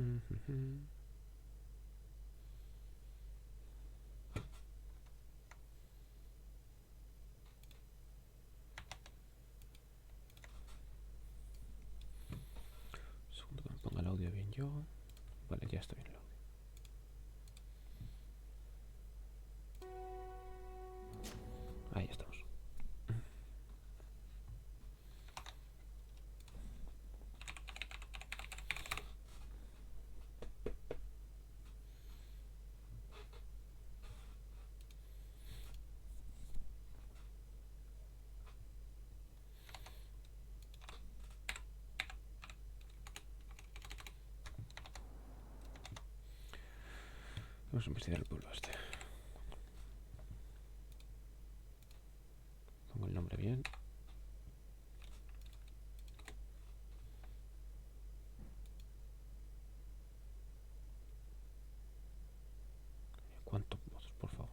Segundo que me ponga el audio bien yo. Vale, ya está bien el audio. Ahí estamos. Vamos a investigar el pueblo este. Pongo el nombre bien. ¿Cuántos votos, por favor?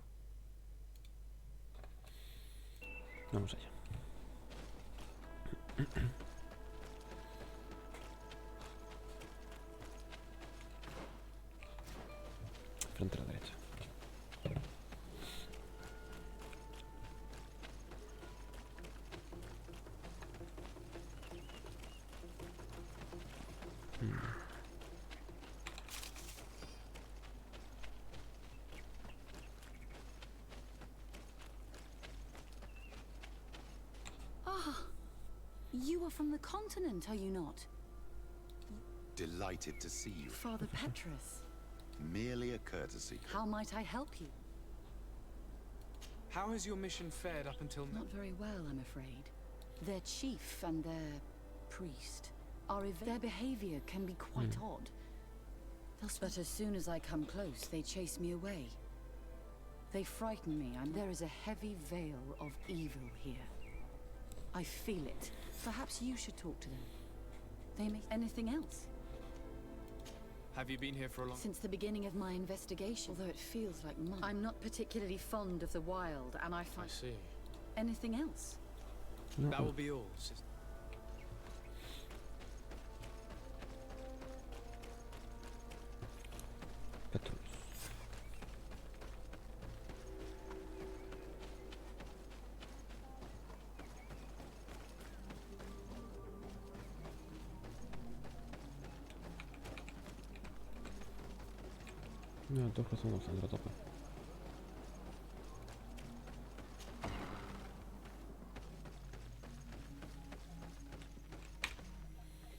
Vamos allá. Frente a la derecha. You are from the continent, are you not? Delighted to see you. Father Petrus. Merely a courtesy. How might I help you? How has your mission fared up until now? Not very well, I'm afraid. Their chief and their priest are their behavior can be quite odd. But as soon as I come close, they chase me away. They frighten me, and there is a heavy veil of evil here. I feel it. Perhaps you should talk to them. They may... Anything else? Have you been here for a long... Since the beginning of my investigation, although it feels like months. I'm not particularly fond of the wild, and I find... I see. Anything else? No. That will be all, sister. Petrus. No, todos pasamos al otro tope.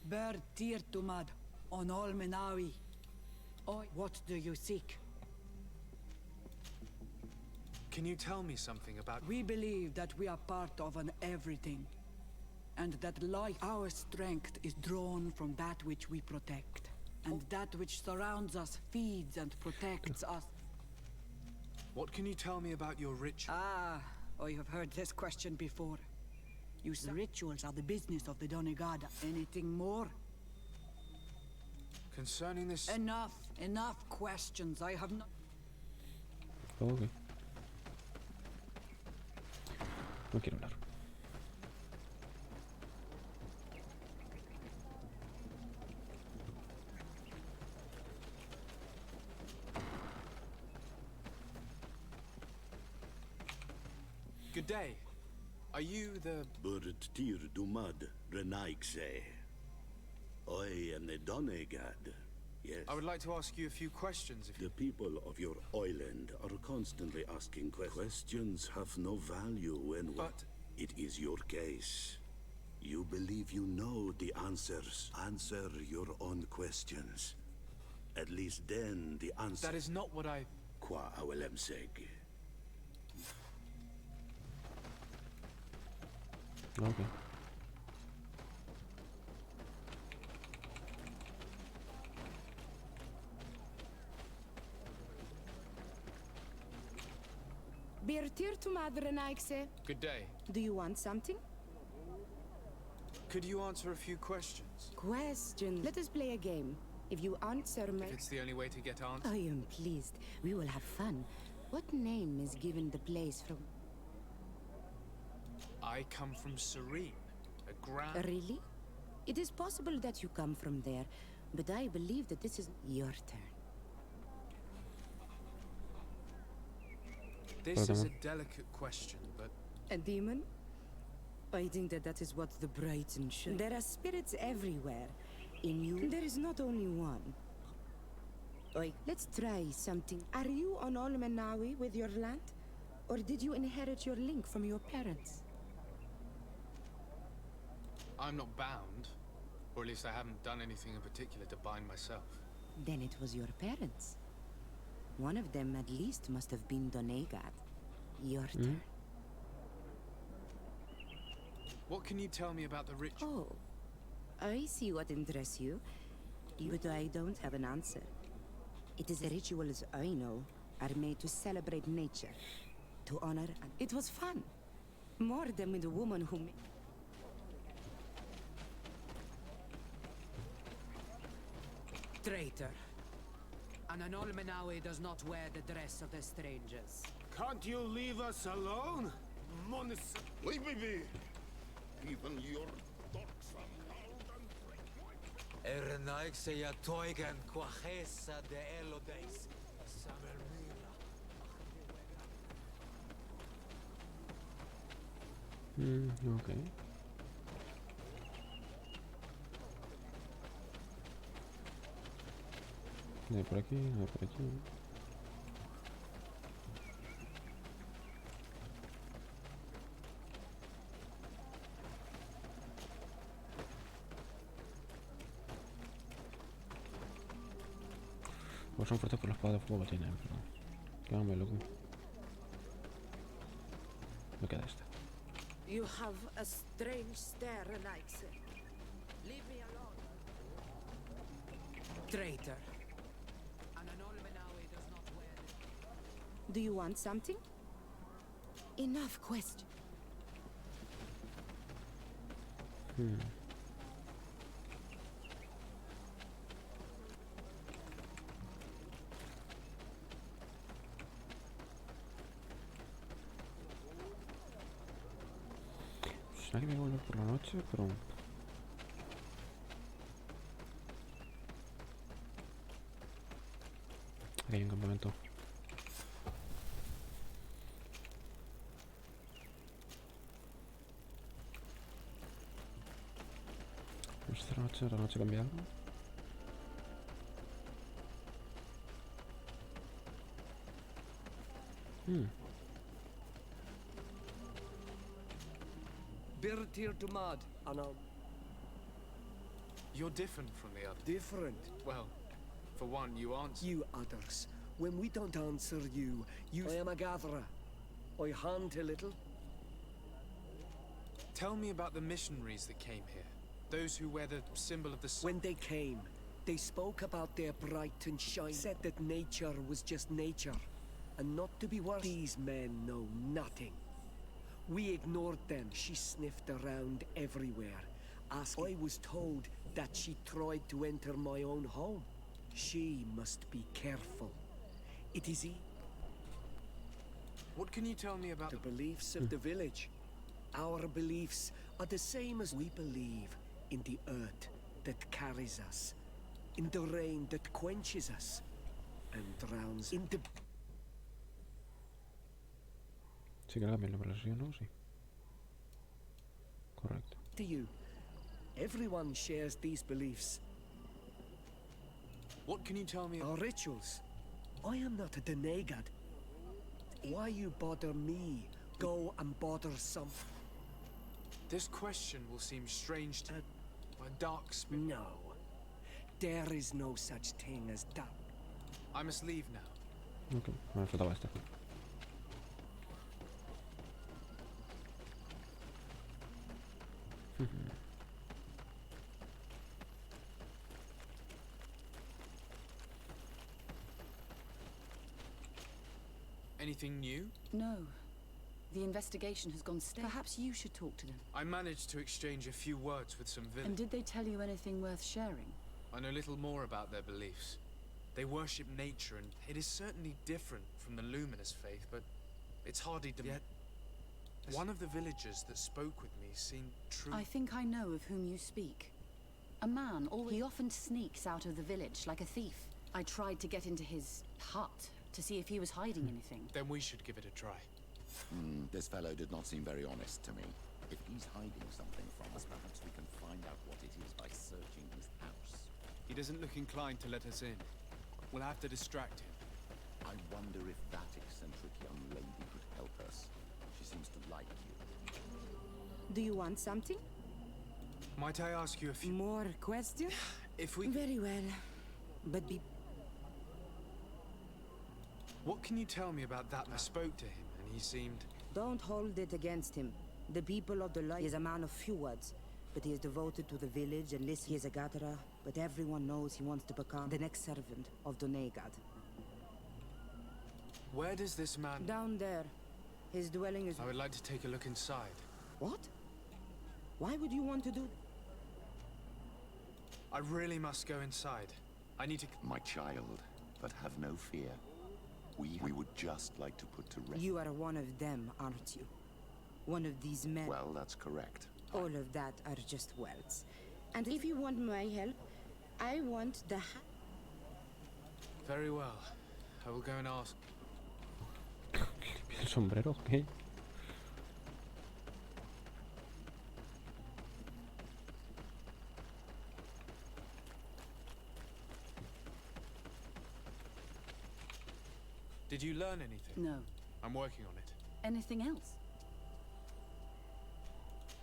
Ber Tirtumad on all Menawi. Oh, what do you seek? Can you tell me something about... We believe that we are part of an everything, and that life, our strength, is drawn from that which we protect, and that which surrounds us feeds and protects us. What can you tell me about your ritual? I have heard this question before. You say rituals are the business of the Donegada. Anything more? Concerning this... Enough questions. I have not... Ok. No quiero hablar. Good day. Are you the... Burt tir dumad renaigse. I am the Donegad. Yes. I would like to ask you a few questions if you... The people of your island are constantly asking questions. Questions have no value when... But... It is your case. You believe you know the answers. Answer your own questions. At least then the answer... That is not what I... Qua awelem seg. Ok. Birtir to Madre Naikse. Good day. Do you want something? Could you answer a few questions? Question. Let us play a game. If you answer my... If it's the only way to get answers. I am pleased. We will have fun. What name is given the place from... I come from Serene, a grand... Really? It is possible that you come from there. But I believe that this is your turn. This is a delicate question, but A demon? I think that is what the Brighton should. There are spirits everywhere. In you, there is not only one. Oi, let's try something. Are you on Olmenawi with your land? Or did you inherit your link from your parents? I'm not bound. Or at least I haven't done anything in particular to bind myself. Then it was your parents. One of them at least must have been Donegad. Your turn. What can you tell me about the ritual? Oh, I see what interests you. But I don't have an answer. It is the rituals I know are made to celebrate nature, to honor, and it was fun. More than with the woman who Traitor. An Anolmenawi does not wear the dress of the strangers. Can't you leave us alone? Monis... Leave me be! Even your dogs are loud and break my... Erenaik se ya toigan quachesa de elodeis. Samermila. Ok. No hay por aquí, no hay por aquí. Pues son fuertes por la espada de fuego que tienen, pero... Quédame loco. Me queda esta. You have a strange stare, Renaik. Leave me alone. Traitor. An Anolmenawi does not wear the... Do you want something? Enough question. Hay que volver por la noche, pero... Aquí hay un campamento. ¿Esta noche cambia algo? Birtir to mud, Anal. You're different from the others. Different. Well, for one, you answer. You others. When we don't answer you, I am a gatherer. I hunt a little. Tell me about the missionaries that came here. Those who wear the symbol of the sun. When they came, they spoke about their bright and shine. Said that nature was just nature, and not to be worse. These men know nothing. We ignored them. She sniffed around everywhere. I was told that she tried to enter my own home. She must be careful. It is What can you tell me about the beliefs of the village. Our beliefs are the same as we believe in the earth that carries us, in the rain that quenches us, and drowns in the... Sí que le cambia la versión, ¿no? Sí. Correcto. To you. Everyone shares these beliefs. What can you tell me? Our rituals. I am not a Donegad. Why you bother me? Go and bother some... This question will seem strange to a dark spirit. No. There is no such thing as that. I must leave now. Ok, me faltaba esta. Anything new? No. The investigation has gone stale. Perhaps you should talk to them. I managed to exchange a few words with some And villagers. did they tell you anything worth sharing? I know little more about their beliefs. They worship nature, and it is certainly different from the luminous faith, but it's hardly yet. One of the villagers that spoke with me seemed true. I think I know of whom you speak. A man, he often sneaks out of the village like a thief. I tried to get into his hut to see if he was hiding anything. Then we should give it a try. This fellow did not seem very honest to me. If he's hiding something from us, perhaps we can find out what it is by searching his house. He doesn't look inclined to let us in. We'll have to distract him. I wonder if that eccentric young lady could help us. She seems to like you. Do you want something? Might I ask you a few... More questions? If we... Very well. But be... What can you tell me about that man? I spoke to him, and he seemed... Don't hold it against him. The people of the light is a man of few words, but he is devoted to the village and listen. He is a gatherer, but everyone knows he wants to become the next servant of Donegad. Where does this man... Down there. His dwelling is... I would like to take a look inside. What? Why would you want to do... I really must go inside. I need to... My child, but have no fear. We would just like to put to rest. You are one of them, aren't you? One of these men. Well, that's correct. All of that are just words. And if you want my help, I want the hat. Very well. I will go and ask. El sombrero, ¿qué? Did you learn anything? No. I'm working on it. Anything else?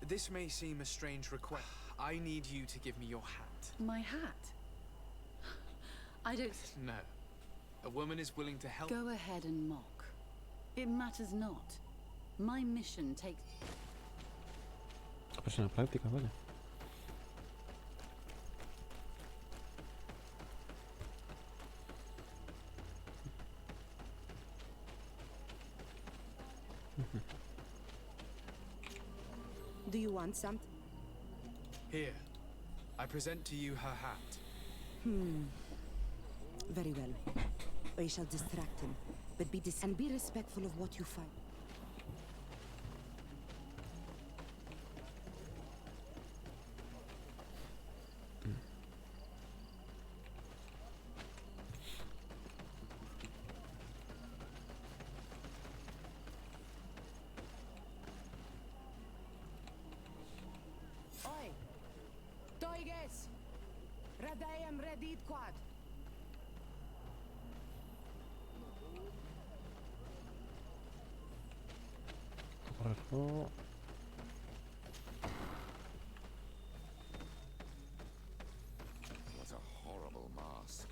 This may seem a strange request. I need you to give me your hat. My hat? I don't... No. A woman is willing to help... Go ahead and mock. It matters not. My mission takes... Pues en la práctica, vale. Do you want something? Here. I present to you her hat. Very well. I shall distract him, but be respectful of what you find. Oi! Toiges! Radayam Redit Quad! Correcto. What a horrible mask.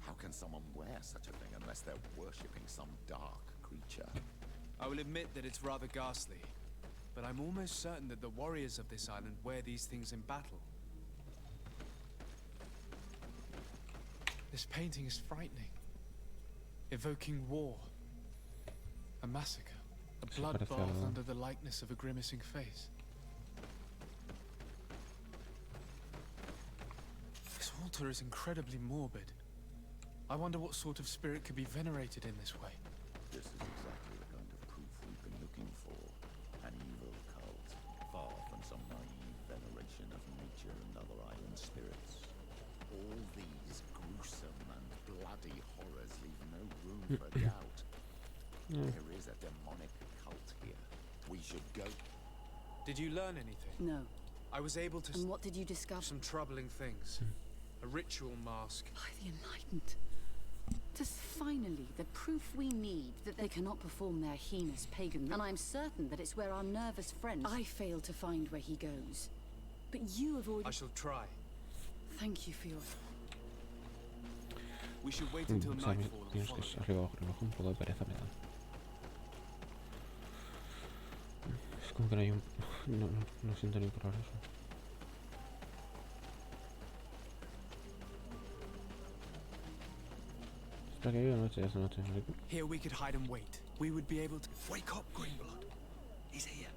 How can someone wear such a thing unless they're worshipping some dark creature? I will admit that it's rather ghastly, but I'm almost certain that the warriors of this island wear these things in battle. This painting is frightening, evoking war, a massacre, a bloodbath under the likeness of a grimacing face. This altar is incredibly morbid. I wonder what sort of spirit could be venerated in this way. This is exactly the kind of proof we've been looking for. An evil cult, far from some naive veneration of nature and other island spirits. All these gruesome and bloody horrors leave no room for doubt. There is a demonic cult here. We should go. Did you learn anything? No. I was able to... And what did you discover? Some troubling things. A ritual mask. By the Enlightened. 'Tis finally the proof we need that they cannot perform their heinous pagan... And I'm certain that it's where our nervous friend... I failed to find where he goes. But you have already... I shall try. Thank you for your... We should wait until O sea, nightfall and tienes follow. que arriba abajo, un poco de pereza me da. Es como que no hay un... No siento ni progreso. Espera que llegue noche, ya es noche. Here we could hide and wait. We would be able to... Wake up, Greenblood. He's here.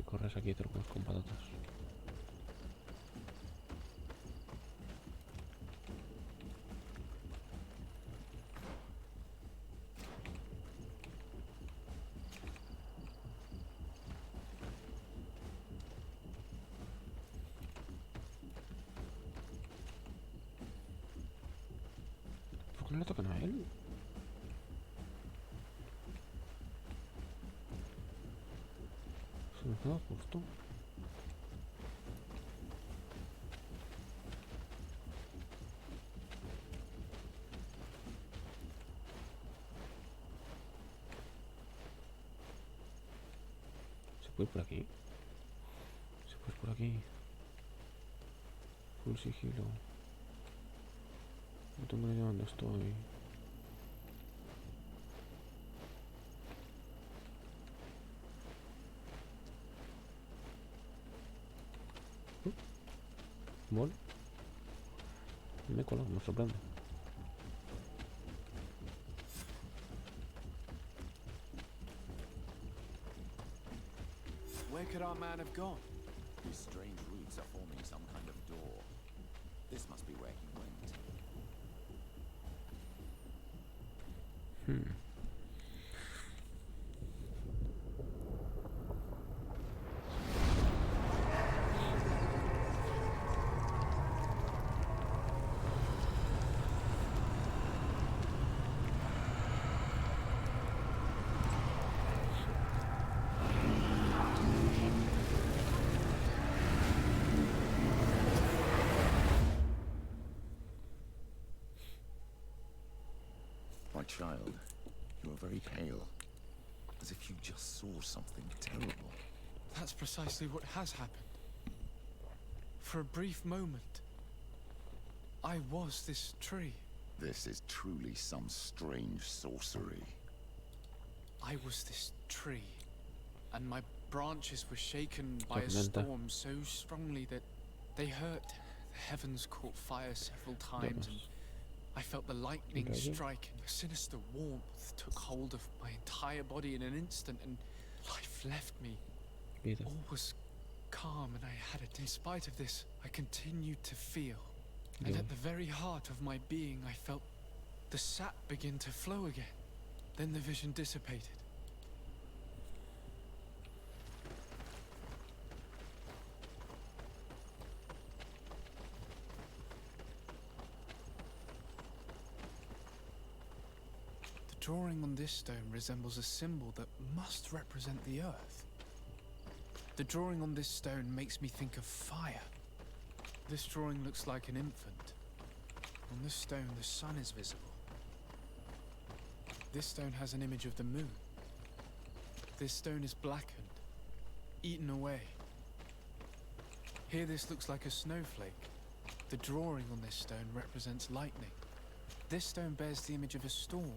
corres aquí y te lo comes con patatas. ¿Por qué no le tocan a él? Se me queda justo. ¿Se puede ir por aquí? Se puede ir por aquí. Full sigilo. No tengo ni idea dónde estoy. Bueno, me he colado, me sorprende. Where could our man have gone? These strange roots are forming some kind of door. This must be where he went. My child, you are very pale, as if you just saw something terrible. That's precisely what has happened. For a brief moment, I was this tree. This is truly some strange sorcery. I was this tree, and my branches were shaken by a Tormenta. storm so strongly that they hurt. The heavens caught fire several times, and I felt the lightning strike, and a sinister warmth took hold of my entire body in an instant, and life left me. Vida. All was calm, and I had it. In spite of this, I continued to feel. And Yeah. at the very heart of my being, I felt the sap begin to flow again. Then the vision dissipated. The drawing on this stone resembles a symbol that must represent the earth. The drawing on this stone makes me think of fire. This drawing looks like an infant. On this stone, the sun is visible. This stone has an image of the moon. This stone is blackened, eaten away. Here this looks like a snowflake. The drawing on this stone represents lightning. This stone bears the image of a storm.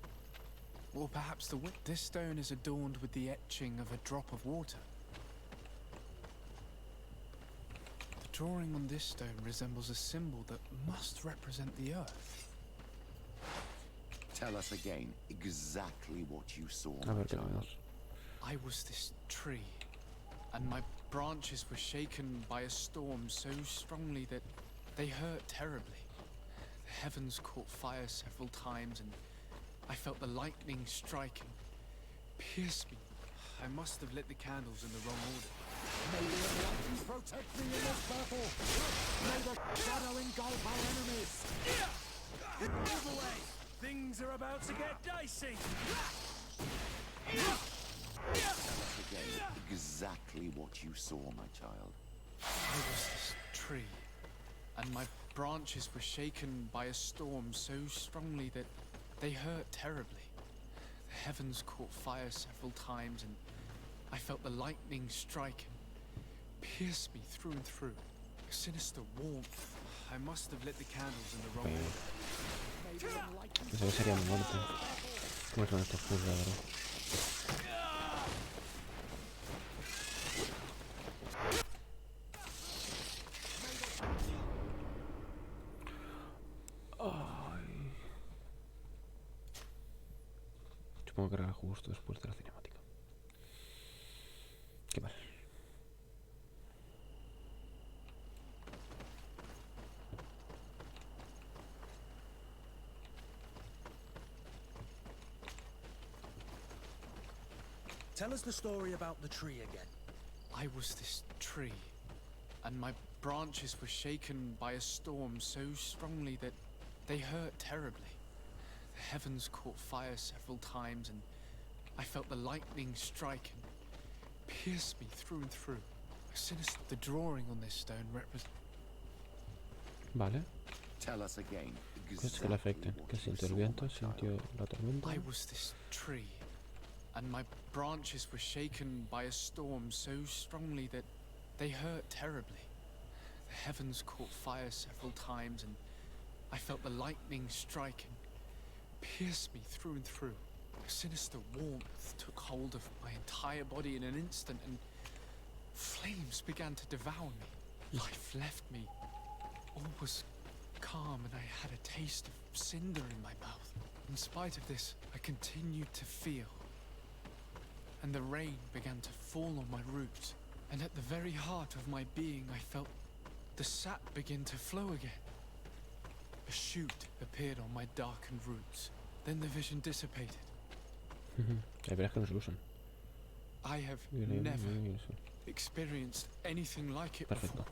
Or perhaps the wind. This stone is adorned with the etching of a drop of water. The drawing on this stone resembles a symbol that must represent the earth. Tell us again exactly what you saw, A my ver qué child. vemos. I was this tree, and my branches were shaken by a storm so strongly that they hurt terribly. The heavens caught fire several times, and I felt the lightning strike and pierce me. I must have lit the candles in the wrong order. May the enlightened protect me in this battle! May the shadow engulf our enemies! Move away! Things are about to get dicey! Tell us again exactly what you saw, my child. I was this tree, and my branches were shaken by a storm so strongly that they hurt terribly. The heavens caught fire several times, and I felt the lightning strike and pierce me through and through. A sinister warmth. I must have lit the candles in the wrong order. Pensaba que sería mi muerte. ¿Cómo son estos juzgados? Ay. Supongo que era justo después de la cinemática. Qué mal. Tell us the story about the tree again. I was this tree, and my branches were shaken by a storm so strongly that they hurt terribly. The heavens caught fire several times, and I felt the lightning strike and pierce me through and through. A sinister. The drawing on this stone represents. Vale. Tell us again. Cosas que le afecten. ¿Qué sintió el viento? ¿Sintió la tormenta? I was this tree, and my branches were shaken by a storm so strongly that they hurt terribly. The heavens caught fire several times, and I felt the lightning strike and pierce me through and through. A sinister warmth took hold of my entire body in an instant, and flames began to devour me. Life left me. All was calm, and I had a taste of cinder in my mouth. In spite of this, I continued to feel. And the rain began to fall on my roots. And at the very heart of my being, I felt the sap begin to flow again. A shoot appeared on my darkened roots. Then the vision dissipated. Hay veras que no se usan. I have never experienced anything like it Perfecto.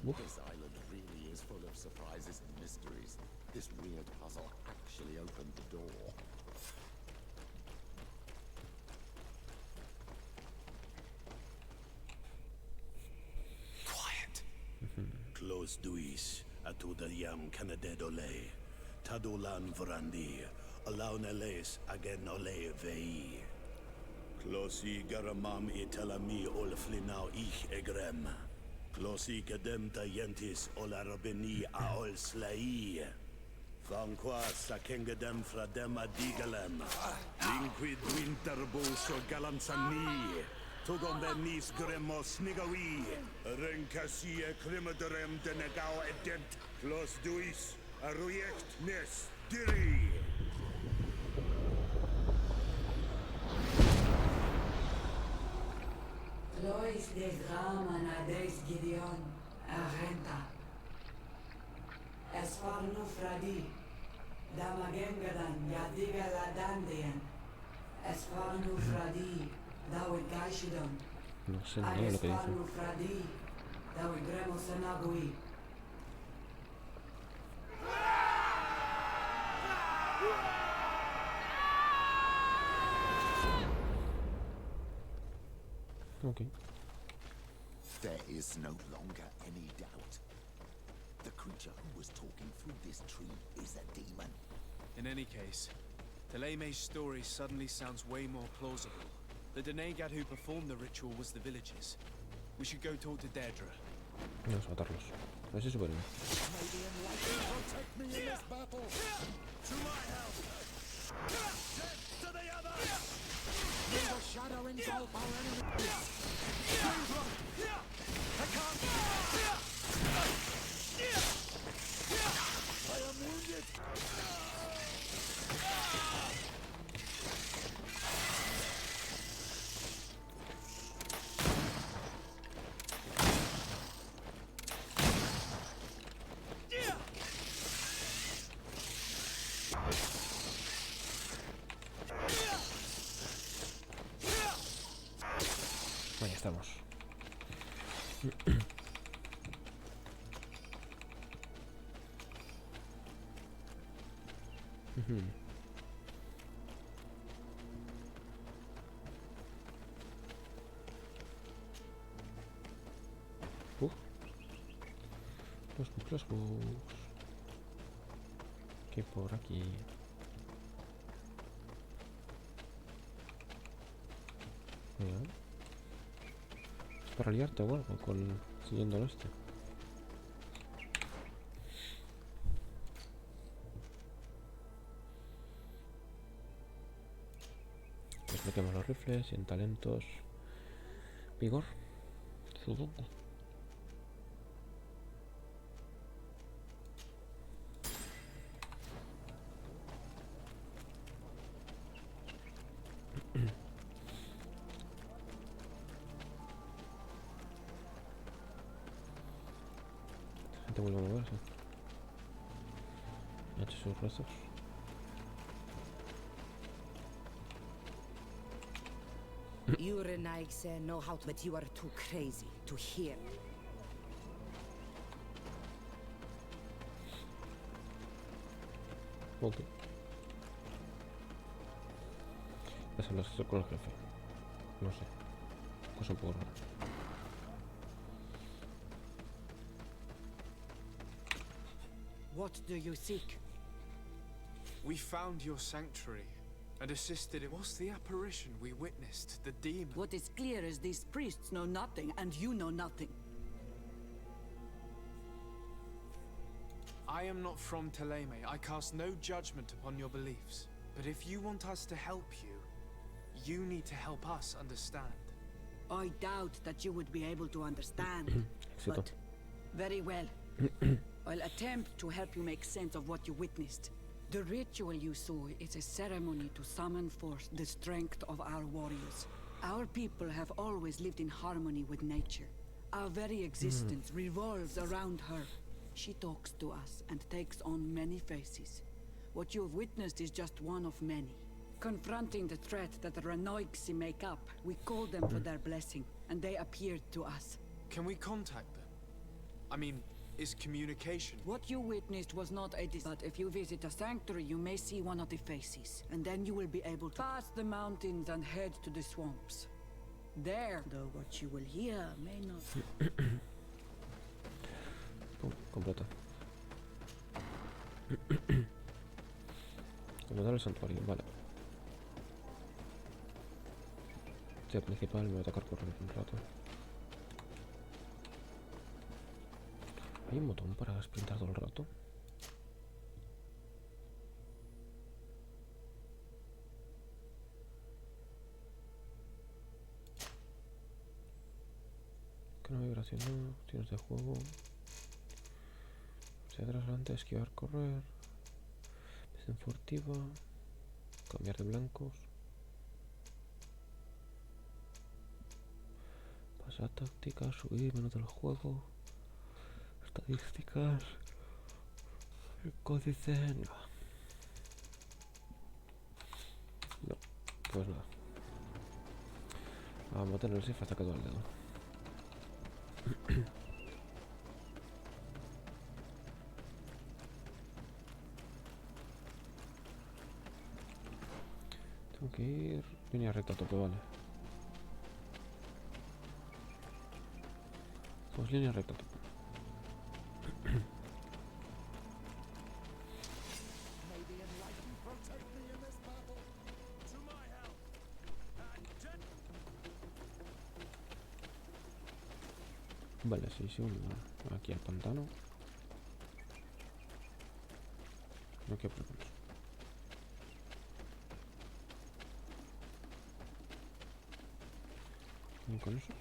before. This island really is full of surprises and mysteries. This weird puzzle actually opened the door. Quiet. Close duis, atuda yam canadedole, tadulan vrandi, alauneles again ole vei. Closi garamam italami olflinau ich egrem. Closi cadem tayentis olarabeni aol slai. Vanqua sakengedem fradem adigalem. Linquid winterbus o galansani. Tugom benis gremos nigawi. Rencasie crimaderem denegau edent. Clos duis, aruject nes diri. Lois des Raman ades Gideon, Arenta. Esfarnu Fradi, Damagengadan, Yadiga Ladandian. Esfarnu Fradi, Dawi Gaishidon. No sé nada de lo que dice. Esfarnu Fradi, Dawi Gremos Anagui. Ok. There is no longer any doubt. The creature who was talking through this tree is a demon. In any case, Teleme's story suddenly sounds way more plausible. The Denegat who performed the ritual was the villagers. We should go talk to Deirdre. Vamos a matarlos. A ver si superan. May the enlightened protect me in this battle. To my help! Death to the other! May the shadow engulf our enemies. I can't! I am wounded. Ahí estamos. Los bugs. Que por aquí. Mira. Es para liarte o algo con siguiendo este. Desbloqueamos los rifles y en talentos. Vigor. Sudoku. Gente vuelve a moverse. Ha hecho sus rezos. You Renaigs know how to, but you are too crazy to hear. Ok. Esa la estoy con el jefe. No sé. Cosa un poco rara. What do you seek? We found your sanctuary and assisted it. What's the apparition we witnessed? The demon? What is clear is these priests know nothing, and you know nothing. I am not from Teleme. I cast no judgment upon your beliefs. But if you want us to help you, you need to help us understand. I doubt that you would be able to understand, Éxito. but very well. I'll attempt to help you make sense of what you witnessed. The ritual you saw is a ceremony to summon forth the strength of our warriors. Our people have always lived in harmony with nature. Our very existence revolves around her. She talks to us and takes on many faces. What you have witnessed is just one of many. Confronting the threat that the Renoigsi make up, we called them for their blessing, and they appeared to us. Can we contact them? I mean, is communication? What you witnessed was not a but if you visit a sanctuary, you may see one of the faces, and then you will be able to pass the mountains and head to the swamps. There, though what you will hear may not... Pum, completa. Completar el santuario, vale. Este principal me va a tocar correr un rato. ¿Hay un botón para sprintar todo el rato? Que no vibración, no. Opciones de juego. Hacia atrás, adelante, esquivar, correr. Visión furtiva. Cambiar de blancos. Pasar tácticas, subir, menú del juego. Estadísticas. El códice. No, pues nada. Vamos a tener el shift hasta que duele el dedo. Tengo que ir línea recta a tope, vale. Pues línea recta a tope. Vale, Sesion aquí al pantano. No quiero problemas. ¿Y con eso?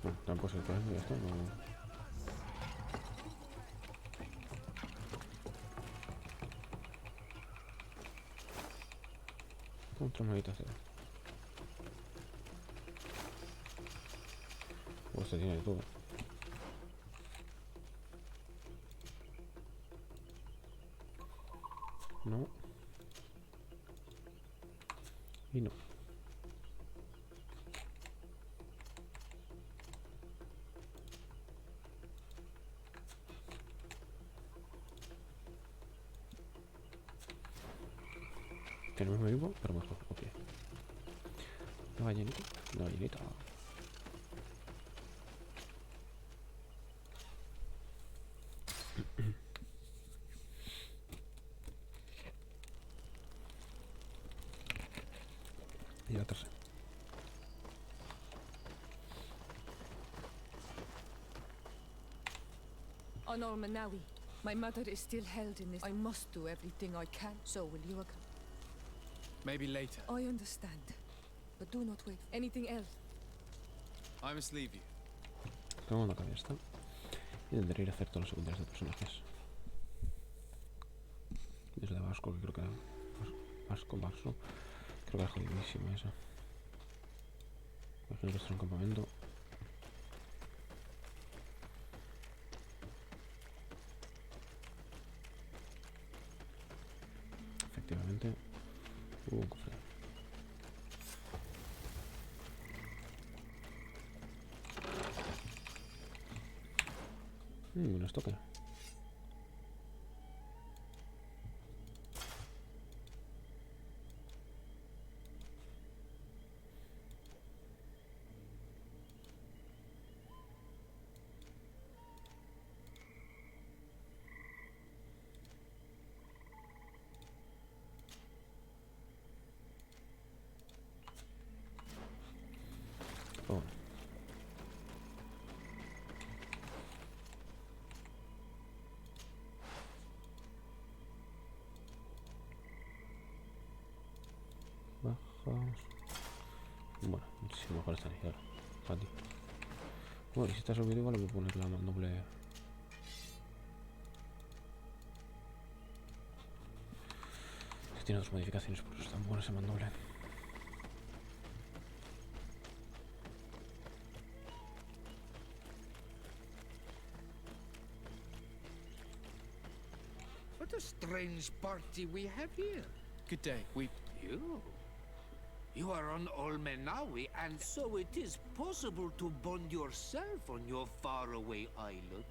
No, tampoco se puede, ya está, no. Otra meditación. O se tiene de todo. No. Y no. Tenemos lo mismo, pero mejor, ok. ¿Una ballenita? Una ballenita. Y la tercera. Honor Manawi, my mother is still held in this. I must do everything I can, so will you agree? Maybe later. I understand, but do not wait. Anything else? I must leave you. Tengo una cabeza. Y tendré que ir a hacer todos los secundarios de personajes. Desde Vasco, que creo que... Vasco. Creo que es jodidísima esa. Imagino que está en un campamento. efectivamente. Cofre. Nos toca. Oh. Bajamos. Bueno, muchísimo mejor esta ligera. Fácil. Bueno, y si está subido igual voy a poner la doble. Que tiene dos modificaciones, por eso están buenas ese mandoble. What a strange party we have here. Good day. You are on Olmenawi, and so it is possible to bond yourself on your faraway island.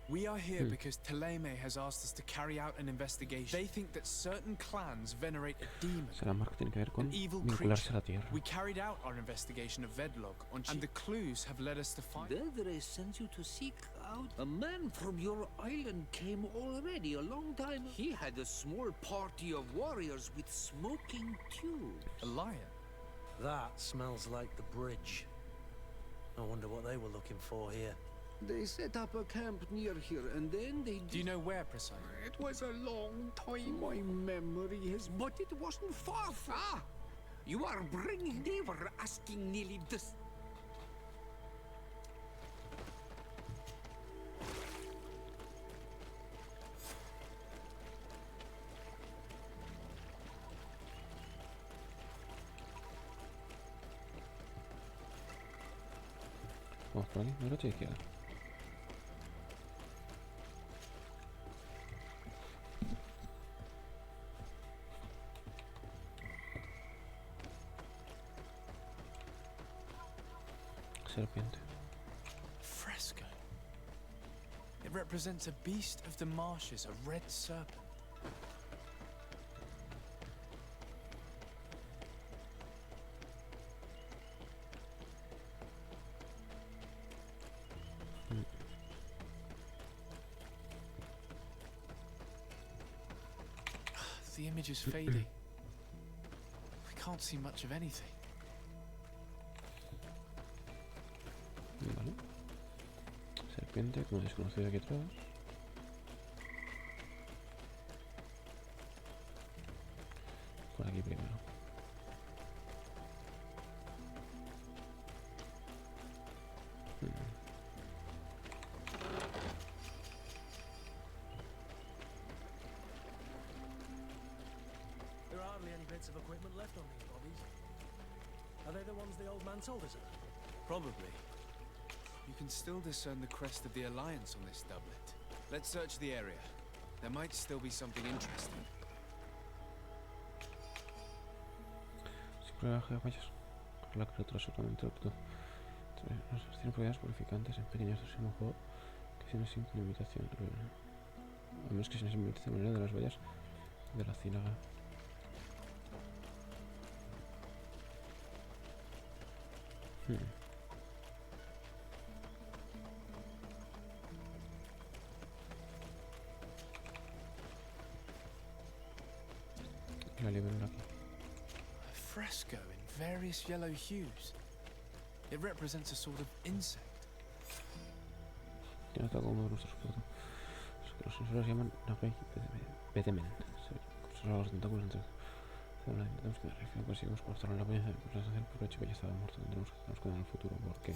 We are here because Teleme has asked us to carry out an investigation. They think that certain clans venerate a demon, Será más que tiene que ver con an evil vincularse creature. a la tierra. We carried out our investigation of Vedlog, and the clues have led us to find... Dedre sent you to seek out a man from your island came already a long time. He had a small party of warriors with smoking tubes. A lion? That smells like the bridge. I wonder what they were looking for here. They set up a camp near here, and then they... Do you know where precisely? It was a long time. My memory is... But it wasn't far. Ah! You are bringing... They were asking nearly this... Vamos por aquí, derecha e izquierda. Serpiente. Fresco. It represents a beast of the marshes, a red serpent. The image is fading. I can't see much of anything. Vale. Serpiente, como desconocido aquí atrás. Por aquí primero. There are hardly any bits of equipment left on these bodies. Are they the ones the old man told us about? Probably. You can still discern the crest of the Alliance on this doublet. Let's search the area. There might still be something interesting. Si prueba de fallas, la criatura solamente obtuvo. Tiene propiedades purificantes en pequeñas dosis en un juego que tiene sin limitación. A menos que se limitación de manera de las vallas de la ciénaga. La libero aquí. A fresco in various yellow hues. It represents a sort of insect. Que no está como nuestros fotos. Los sensores llaman Nagai Bedemen. Son los tentáculos entre. Intentamos que la reacción consigamos cortar la pieza de hacer por hecho que ya estaba muerto. Tendremos que hacernos cuenta en el futuro porque.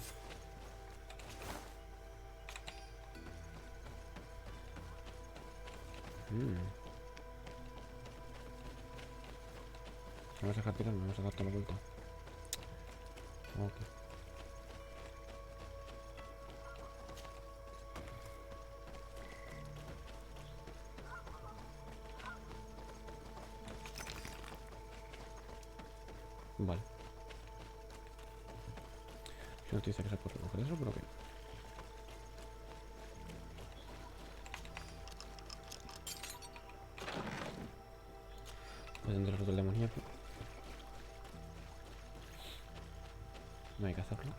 Vamos a dejar tirar, vamos a dar toda la vuelta. Ok. Vale. Si no te dice que se puede recoger eso, pero ok. Pueden entrar del demoníaco. No hay que hacerlo.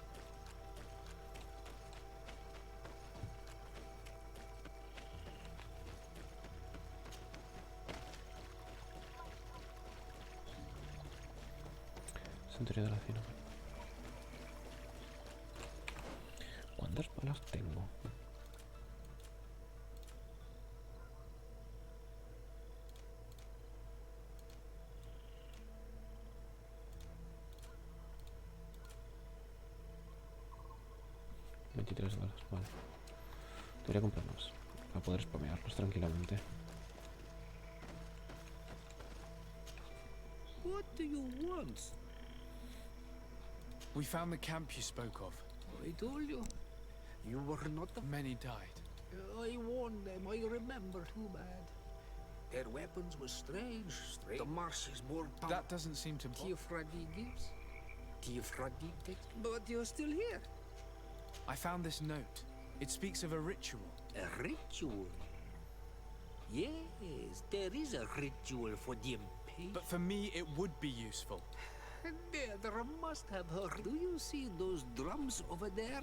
Centuria de la cena. ¿Cuántas balas tengo? $23, vale. Debería comprar más para poder spamearlos tranquilamente. What do you want? We found the camp you spoke of. I told you. You were not the... Many died. I warned them, I remember. Too bad. Their weapons were strange. The marsh is more powerful. That doesn't seem to... Tiafradi gives. Tiafradi takes. But you're still here. I found this note. It speaks of a ritual. A ritual? Yes, there is a ritual for the impatient. But for me, it would be useful. There must have heard. Do you see those drums over there?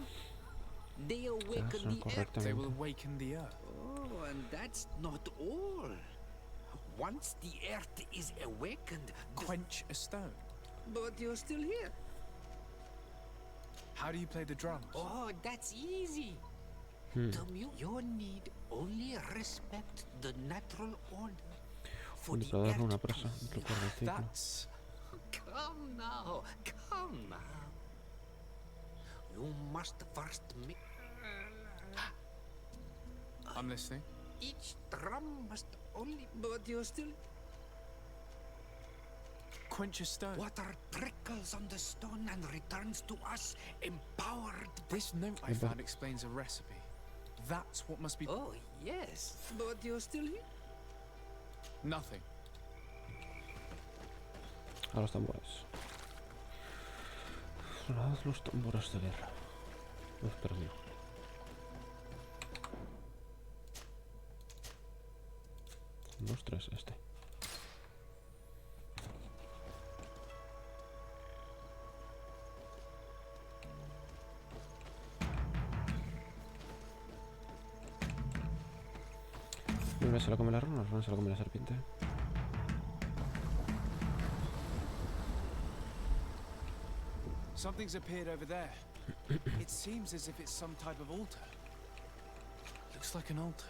They awaken the earth. They will awaken the earth. Oh, and that's not all. Once the earth is awakened... Quench a stone. But you're still here. How do you play the drums? Oh, that's easy. You need only respect the natural order for the earth. That's... Come now, come now. You must first make... I'm listening. Each drum must only... But you're still... Quench a stone. Water trickles on the stone and returns to us empowered. This note I found explains a recipe. That's what must be... Oh, yes. But you're still here? Nothing. A los tambores. Sonad los tambores de guerra. Los perdí. Dos, tres, este. ¿Una se la come la rana o se la come la serpiente? Something's appeared over there. It seems as if it's some type of altar. Looks like an altar.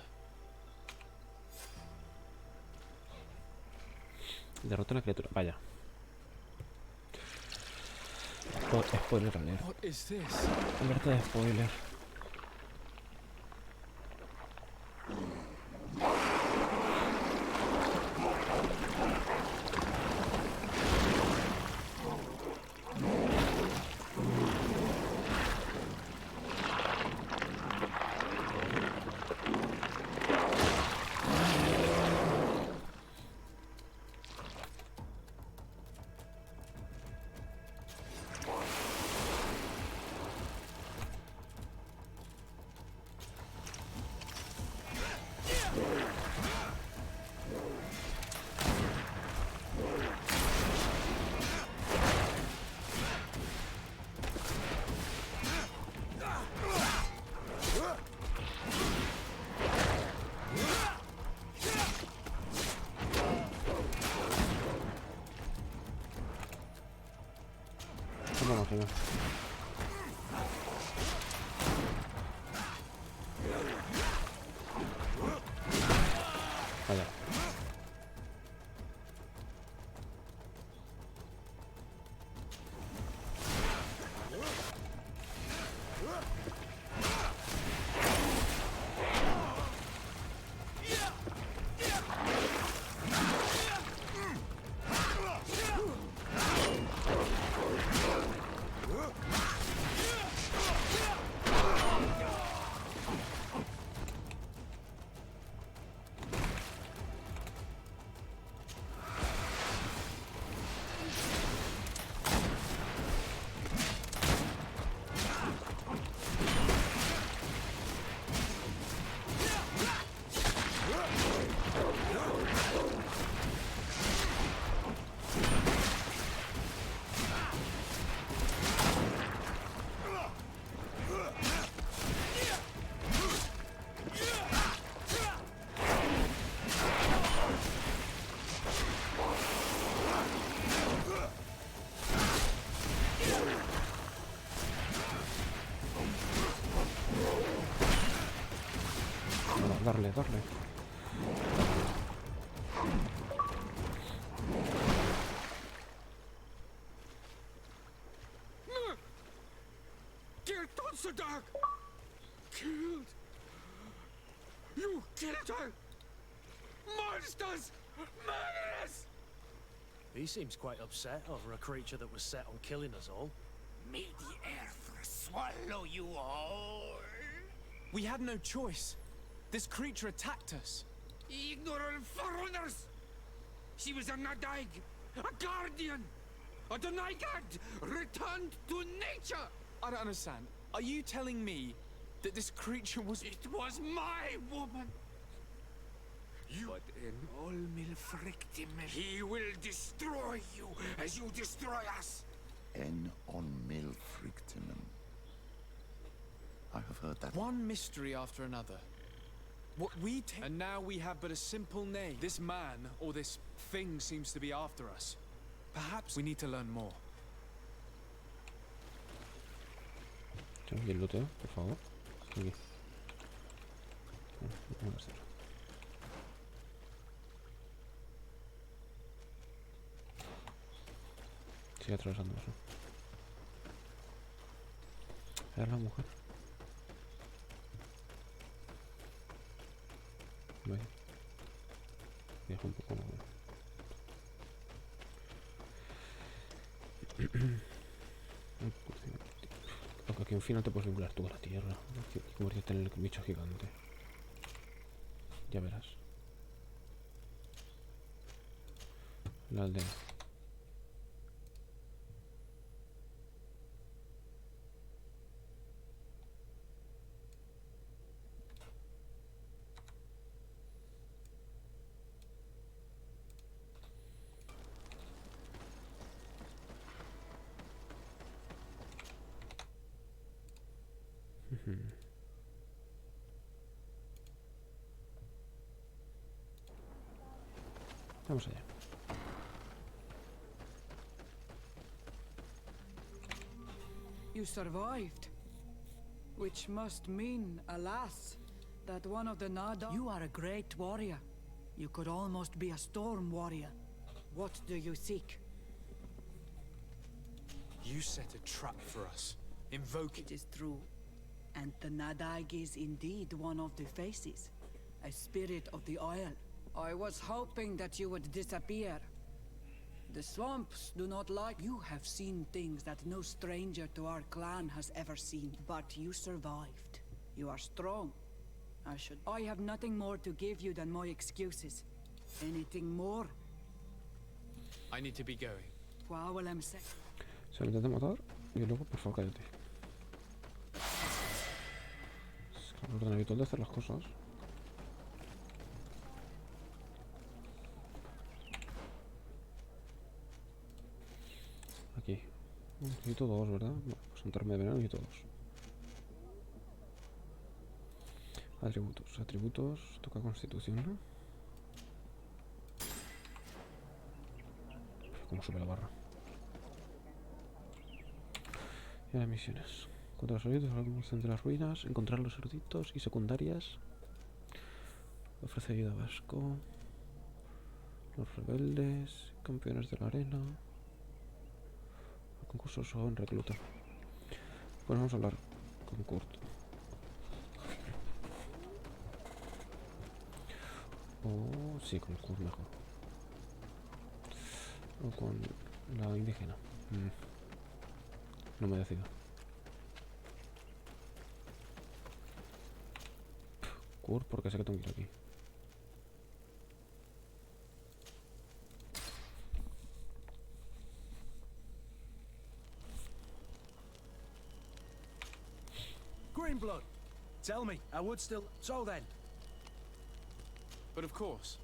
Derrota a una criatura. Vaya. Spoiler alert. What is this? Alerta de spoiler. Vamos, venga. Vaya. Darle, darle. Killed. You killed her. Monsters! Murderers! He seems quite upset over a creature that was set on killing us all. May the earth swallow you all. We had no choice. This creature attacked us. Ignorant foreigners! She was a Nadaig, a guardian, a Donaigad, returned to nature! I don't understand. Are you telling me that this creature was... It was my woman! But in all Milfrictim, he will destroy you as you destroy us! En on Milfrictimum. I have heard that. One mystery after another. What we take... And now we have but a simple name. This man, or this thing, seems to be after us. Perhaps we need to learn more. Aquí el luteo, por favor. Aquí. Vamos a hacerlo. Sigue atravesando eso. A ver la mujer. Vaya. Deja un poco. Porque aquí en fin no te puedes vincular tú a la tierra y convertirte en el bicho gigante. Ya verás. La aldea. Vamos allá. You survived. Which must mean, alas, that one of the Nada... You are a great warrior. You could almost be a storm warrior. What do you seek? You set a trap for us. Invoke It is true. And the Nadaig is indeed one of the faces. A spirit of the Isle. I was hoping that you would disappear. The swamps do not like... You have seen things that no stranger to our clan has ever seen. But you survived. You are strong. I have nothing more to give you than my excuses. Anything more? I need to be going. Se lo intenta matar y luego, por favor, cállate. Es el orden habitual de hacer las cosas. Aquí. Necesito dos, ¿verdad? Bueno, pues untarme de veneno necesito dos. Atributos. Atributos. Toca constitución, ¿no? Cómo sube la barra. Y las misiones. Contra los eruditos, la de las ruinas. Encontrar los eruditos y secundarias. Ofrece ayuda a Vasco. Los rebeldes. Campeones de la arena. El concurso son recluta. Pues vamos a hablar con Kurt. O sí, con Kurt mejor. O con la indígena. No me decido. Kurt, porque sé que tengo que ir aquí. Greenblood, tell me, I would still... So then. But of course.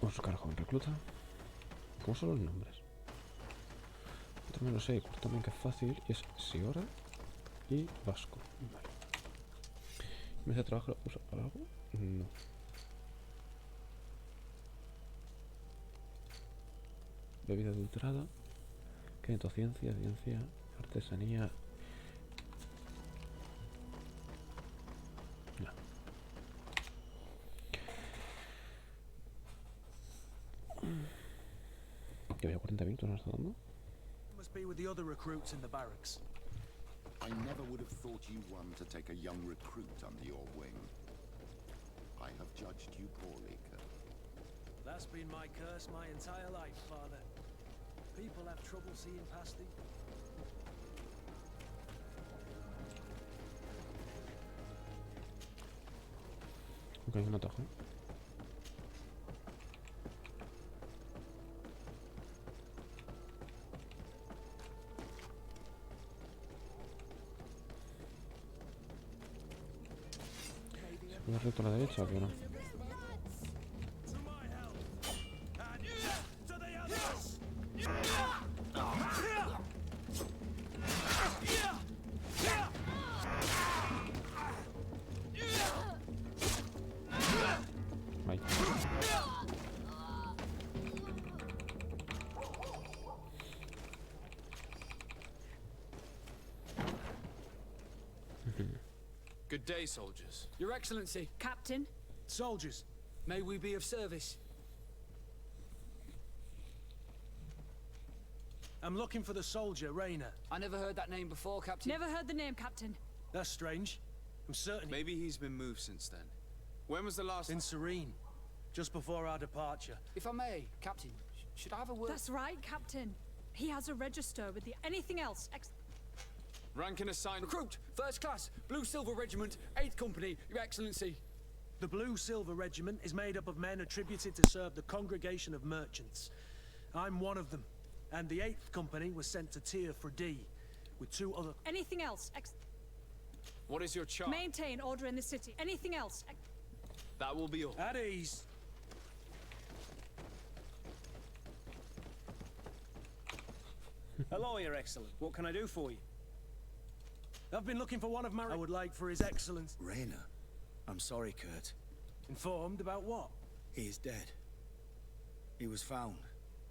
Vamos a buscar con recluta. ¿Cómo son los nombres? Yo también lo sé, Kurt también que es fácil. Y es Siora y Vasco. Vale. ¿Me hace trabajo usa para algo? No. Bebida adulterada. Quinto, ciencia, artesanía. Que había 40 minutos, ¿no está dando? Must be with the other recruits in the barracks. I never would have thought you one to take a young recruit under your wing. I have judged you poorly, Kurt. That's been my curse my entire life, Father. People have trouble seeing past the... Ok, un atajo. ¿Se puede recto a la derecha o qué no? Ahí. Good day, soldiers. Your Excellency, Captain? Soldiers, may we be of service? I'm looking for the soldier, Rayner. I never heard that name before, Captain. Never heard the name, Captain. That's strange. I'm certain Maybe he's been moved since then. When was the last... in Serene, just before our departure. If I may, Captain, should I have a word? That's right, Captain. He has a register with the... Anything else? Rank and assigned... Recruit, first class, Blue Silver Regiment, 8th Company, Your Excellency. The Blue Silver Regiment is made up of men attributed to serve the Congregation of Merchants. I'm one of them, and the 8th Company was sent to Tyr for D, with 2 other... Anything else? What is your charge? Maintain order in the city. Anything else? That will be all. At ease. Hello, Your Excellence. What can I do for you? I've been looking for one of my... I would like for His Excellence... Rayner. I'm sorry, Kurt. Informed about what? He is dead. He was found,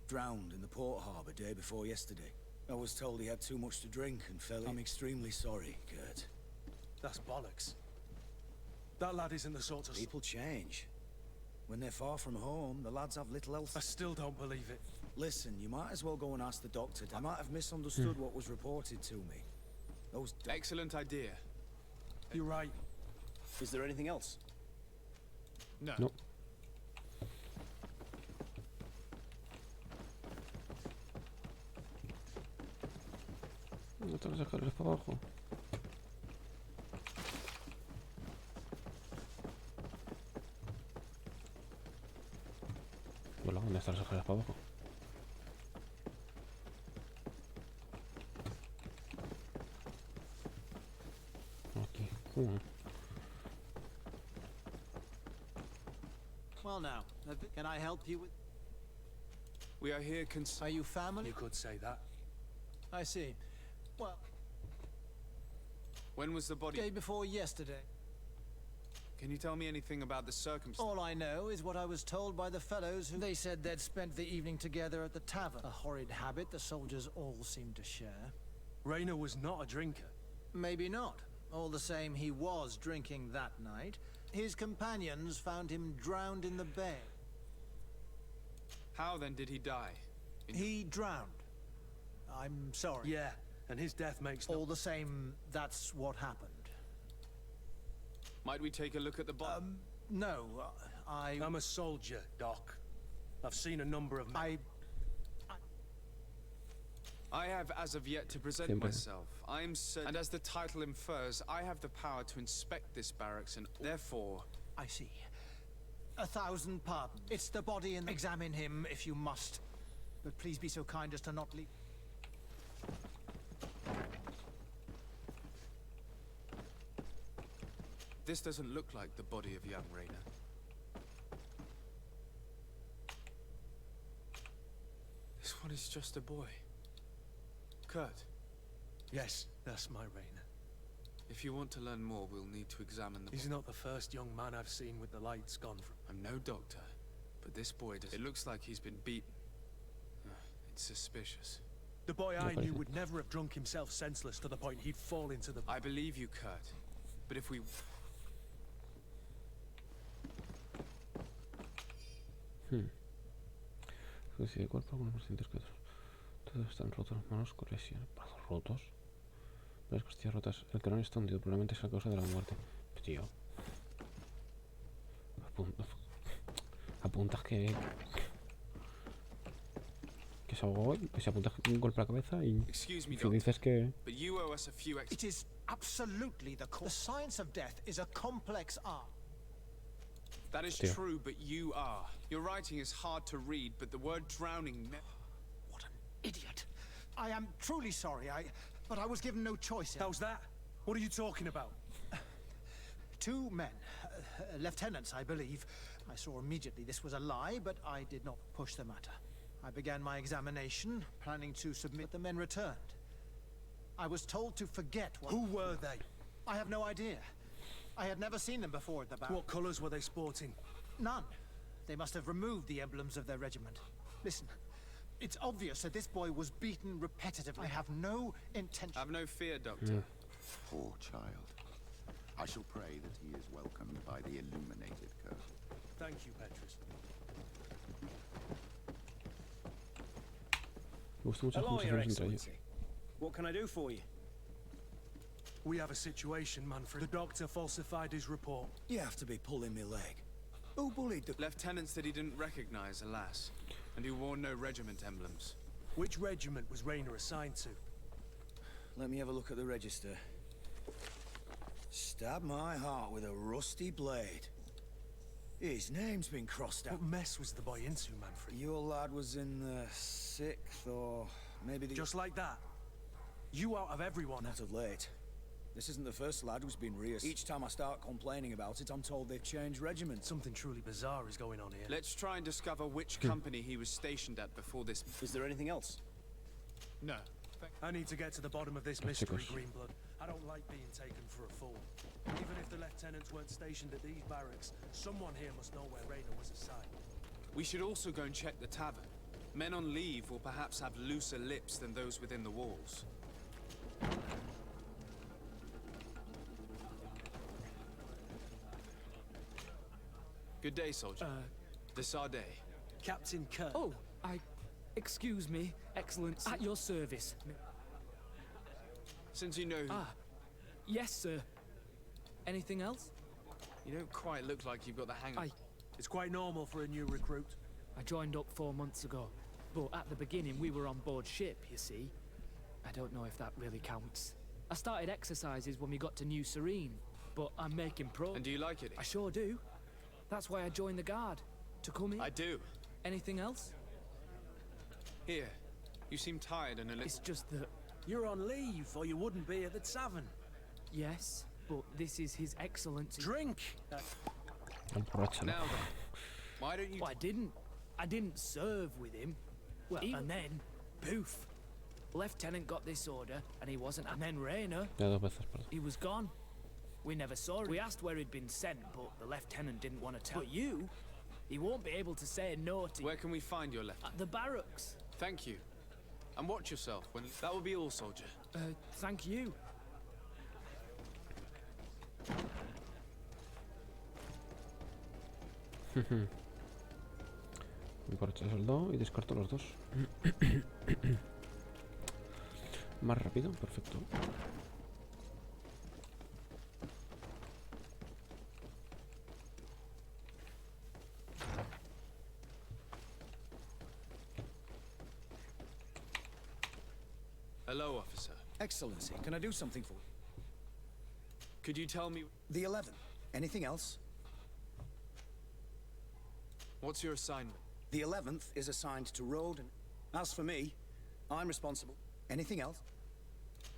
drowned in the port harbour day before yesterday. I was told he had too much to drink and fell in. I'm extremely sorry, Kurt. That's bollocks. That lad isn't the sort of... People change. When they're far from home, the lads have little else... I still don't believe it. Listen, you might as well go and ask the doctor. I might have misunderstood what was reported to me. Those... Excellent idea. You're right. Is there anything else? No. No. No tengo que sacarles para abajo. Hola, ¿dónde están las escaleras para abajo? Aquí. Well now, can I help you with... We are here Are you family? You could say that. I see. Well, When was the body... day before yesterday. Can you tell me anything about the circumstances? All I know is what I was told by the fellows who... They said they'd spent the evening together at the tavern. A horrid habit the soldiers all seemed to share. Rayner was not a drinker. Maybe not. All the same, he was drinking that night. His companions found him drowned in the bay. How then did he die? He drowned. I'm sorry. Yeah, and his death makes no... All the same, that's what happened. Might we take a look at the body? No, I'm a soldier, Doc. I've seen a number of men. I have as of yet to present myself. I'm certain, and as the title infers, I have the power to inspect this barracks and therefore... I see. 1,000 pardons. It's the body and examine him if you must. But please be so kind as to not leave... This doesn't look like the body of young Rayner. This one is just a boy. Kurt. Yes, that's my Rayner. If you want to learn more, we'll need to examine the... He's not the first young man I've seen with the lights gone from. I'm no doctor, but this boy does... It looks like he's been beaten. It's suspicious. The boy I knew would never have drunk himself senseless to the point he'd fall into the... I believe you, Kurt. But if we... Superficie de cuerpo, algunos más recientes que otros. Todos están rotos, manos con lesiones. ¿Brazos rotos? Las costillas rotas. El cráneo está hundido, probablemente es la causa de la muerte. Tío. Apuntas que se ahogó, que se apuntas un golpe a la cabeza y Excuse me, si dices que... but you owe us a few It is absolutely the science of death is a complex art. That is Tío. true, but you are. Your writing is hard to read, but the word drowning What an idiot. I am truly sorry, but I was given no choice. How's that? What are you talking about? Two men, lieutenants, I believe. I saw immediately this was a lie, but I did not push the matter. I began my examination, planning to submit. The men returned. I was told to forget what... Who were they? I have no idea. I had never seen them before at the barracks. What colours were they sporting? None. They must have removed the emblems of their regiment. Listen, it's obvious that this boy was beaten repetitively. I have no intention... Have no fear, Doctor. Poor child. I shall pray that he is welcomed by the illuminated curse. Thank you, Petrus. Me gustan mucho las Hello, Your conversaciones entre ellos. Excellency. What can I do for you? We have a situation, Manfred. The doctor falsified his report. You have to be pulling me leg. Who bullied the... Lieutenants that he didn't recognize, alas, and who wore no regiment emblems. Which regiment was Rayner assigned to? Let me have a look at the register. Stab my heart with a rusty blade. His name's been crossed out. What mess was the boy into, Manfred? Your lad was in the 6th, or maybe the... Just like that? You out of everyone? Not of late. This isn't the first lad who's been reared. Each time I start complaining about it, I'm told they've changed regiments. Something truly bizarre is going on here. Let's try and discover which company he was stationed at before this. Is there anything else? No. I need to get to the bottom of this mystery, Greenblood. I don't like being taken for a fool. Even if the lieutenants weren't stationed at these barracks, someone here must know where Rayner was assigned. We should also go and check the tavern. Men on leave will perhaps have looser lips than those within the walls. Good day, soldier. The Sade. Captain Kirk. Oh, excuse me, Excellency. At your service. Since you know who... Yes, sir. Anything else? You don't quite look like you've got the hang of... It's quite normal for a new recruit. I joined up 4 months ago. But at the beginning, we were on board ship, you see. I don't know if that really counts. I started exercises when we got to New Serene, but I'm making progress. And do you like it? I sure do. That's why I joined the guard. To come in. I do. Anything else? Here. You seem tired and a little... It's just that... You're on leave, or you wouldn't be at the tavern. Yes, but this is His Excellency. Drink! Now then, why don't you... Well, I didn't serve with him. Well, and then, poof. Lieutenant got this order, and he wasn't. And then Rayner, he was gone. We never saw him. We asked where he'd been sent, but the lieutenant didn't want to tell. But you, he won't be able to say no to you. Where can we find your lieutenant? At the barracks. Thank you. And watch yourself when... That will be all, soldier. Thank you. Me parche el soldado y descarto los dos. Más rápido, perfecto. Hello, officer. Excellency, can I do something for you? Could you tell me... The 11th. Anything else? What's your assignment? The 11th is assigned to road and... As for me, I'm responsible. Anything else?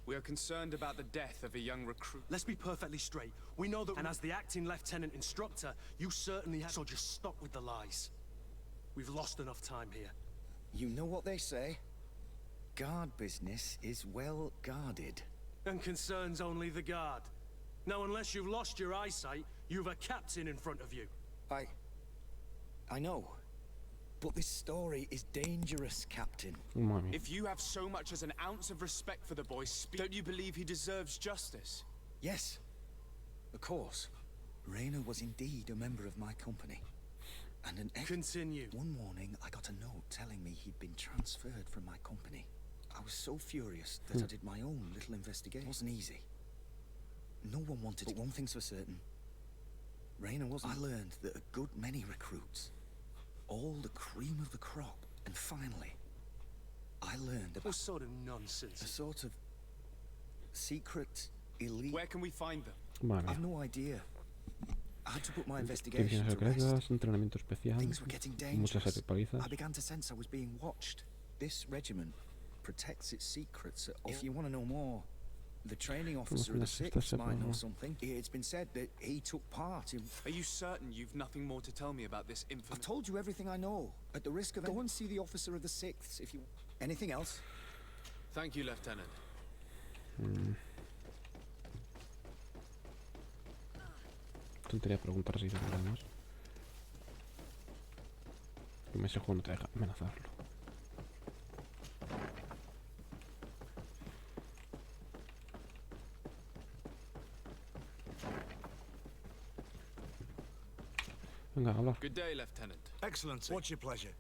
We are concerned about the death of a young recruit. Let's be perfectly straight. We know that... And as the acting lieutenant instructor, you certainly have... So just stop with the lies. We've lost enough time here. You know what they say? Guard business is well guarded. And concerns only the guard. Now, unless you've lost your eyesight, you've a captain in front of you. I know. But this story is dangerous, Captain. If you have so much as an ounce of respect for the boy, don't you believe he deserves justice? Yes. Of course. Rayner was indeed a member of my company. And an Continue. One morning, I got a note telling me he'd been transferred from my company. I was so furious that I did my own little investigation. It wasn't easy. No one wanted it. But one thing's for certain. Raina wasn't. I learned that a good many recruits, all the cream of the crop, and finally, I learned about... What sort of nonsense? A sort of secret elite... Where can we find them? Vale. I've no idea. I had to put my Divisiones investigation to rest. secretas, entrenamiento especial, Things were getting muchas dangerous. palizas. I began to sense I was being watched. This regiment protects its secrets at all. If you want to know more, the training officer of the 6th might know something. It's been said that he took part in... Are you certain you've nothing more to tell me about this infamous... I've told you everything I know. At the risk of... Go and see the officer of the 6th if you... Anything else? Thank you, Lieutenant. Tontería preguntar si nada más. Que ese juego no te deja amenazarlo. Venga, habla. Good day, Lieutenant. Excellency. What's your pleasure?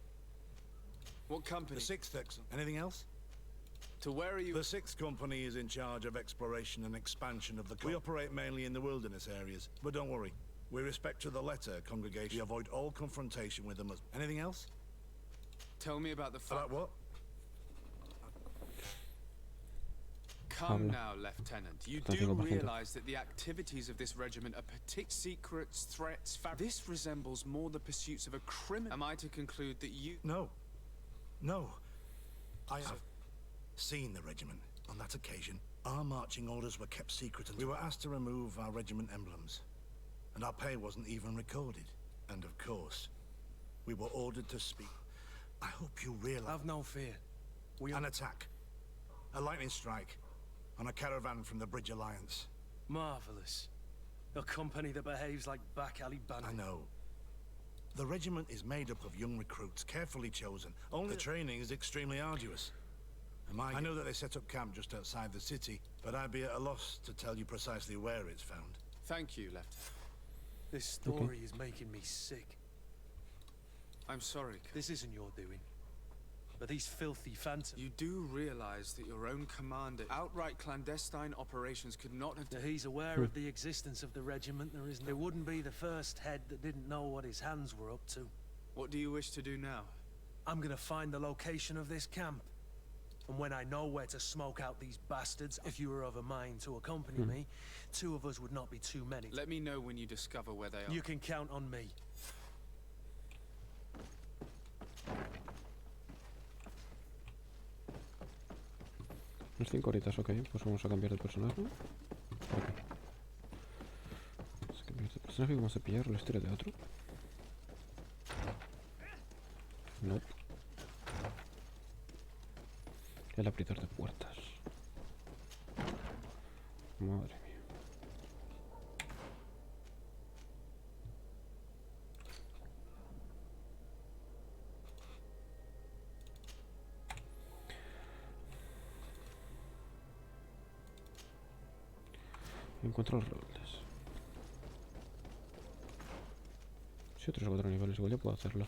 What company? The 6th, excellent. Anything else? To where are you? The 6th Company is in charge of exploration and expansion of the... We operate mainly in the wilderness areas, but don't worry. We respect to the letter, congregation. We avoid all confrontation with them. Anything else? Tell me about the... About what? Come now, Lieutenant. You do realize that the activities of this regiment are particular secrets, threats, This resembles more the pursuits of a criminal. Am I to conclude that you... No. No. I have seen the regiment. On that occasion, our marching orders were kept secret and we were asked to remove our regiment emblems. And our pay wasn't even recorded. And of course, we were ordered to speak. I hope you realize... Have no fear. An attack. A lightning strike. On a caravan from the Bridge Alliance. Marvelous. A company that behaves like back alley bandits. I know. The regiment is made up of young recruits, carefully chosen. Only the training is extremely arduous. I know that they set up camp just outside the city, but I'd be at a loss to tell you precisely where it's found. Thank you, Lieutenant. This story is making me sick. I'm sorry. This isn't your doing. But these filthy phantoms... You do realize that your own commander... Outright clandestine operations could not have... He's aware of the existence of the regiment. There wouldn't be the first head that didn't know what his hands were up to. What do you wish to do now? I'm gonna find the location of this camp. And when I know where to smoke out these bastards, if you were of a mind to accompany me, 2 of us would not be too many. Let me know when you discover where they are. You can count on me. Unas 5 horitas, ok. Pues vamos a cambiar de personaje. Ok. Vamos a cambiar de personaje y vamos a pillar la historia de otro. No. El abridor de puertas. Madre mía. Encuentro los rebeldes. Si otros 4 niveles igual ya puedo hacerlo.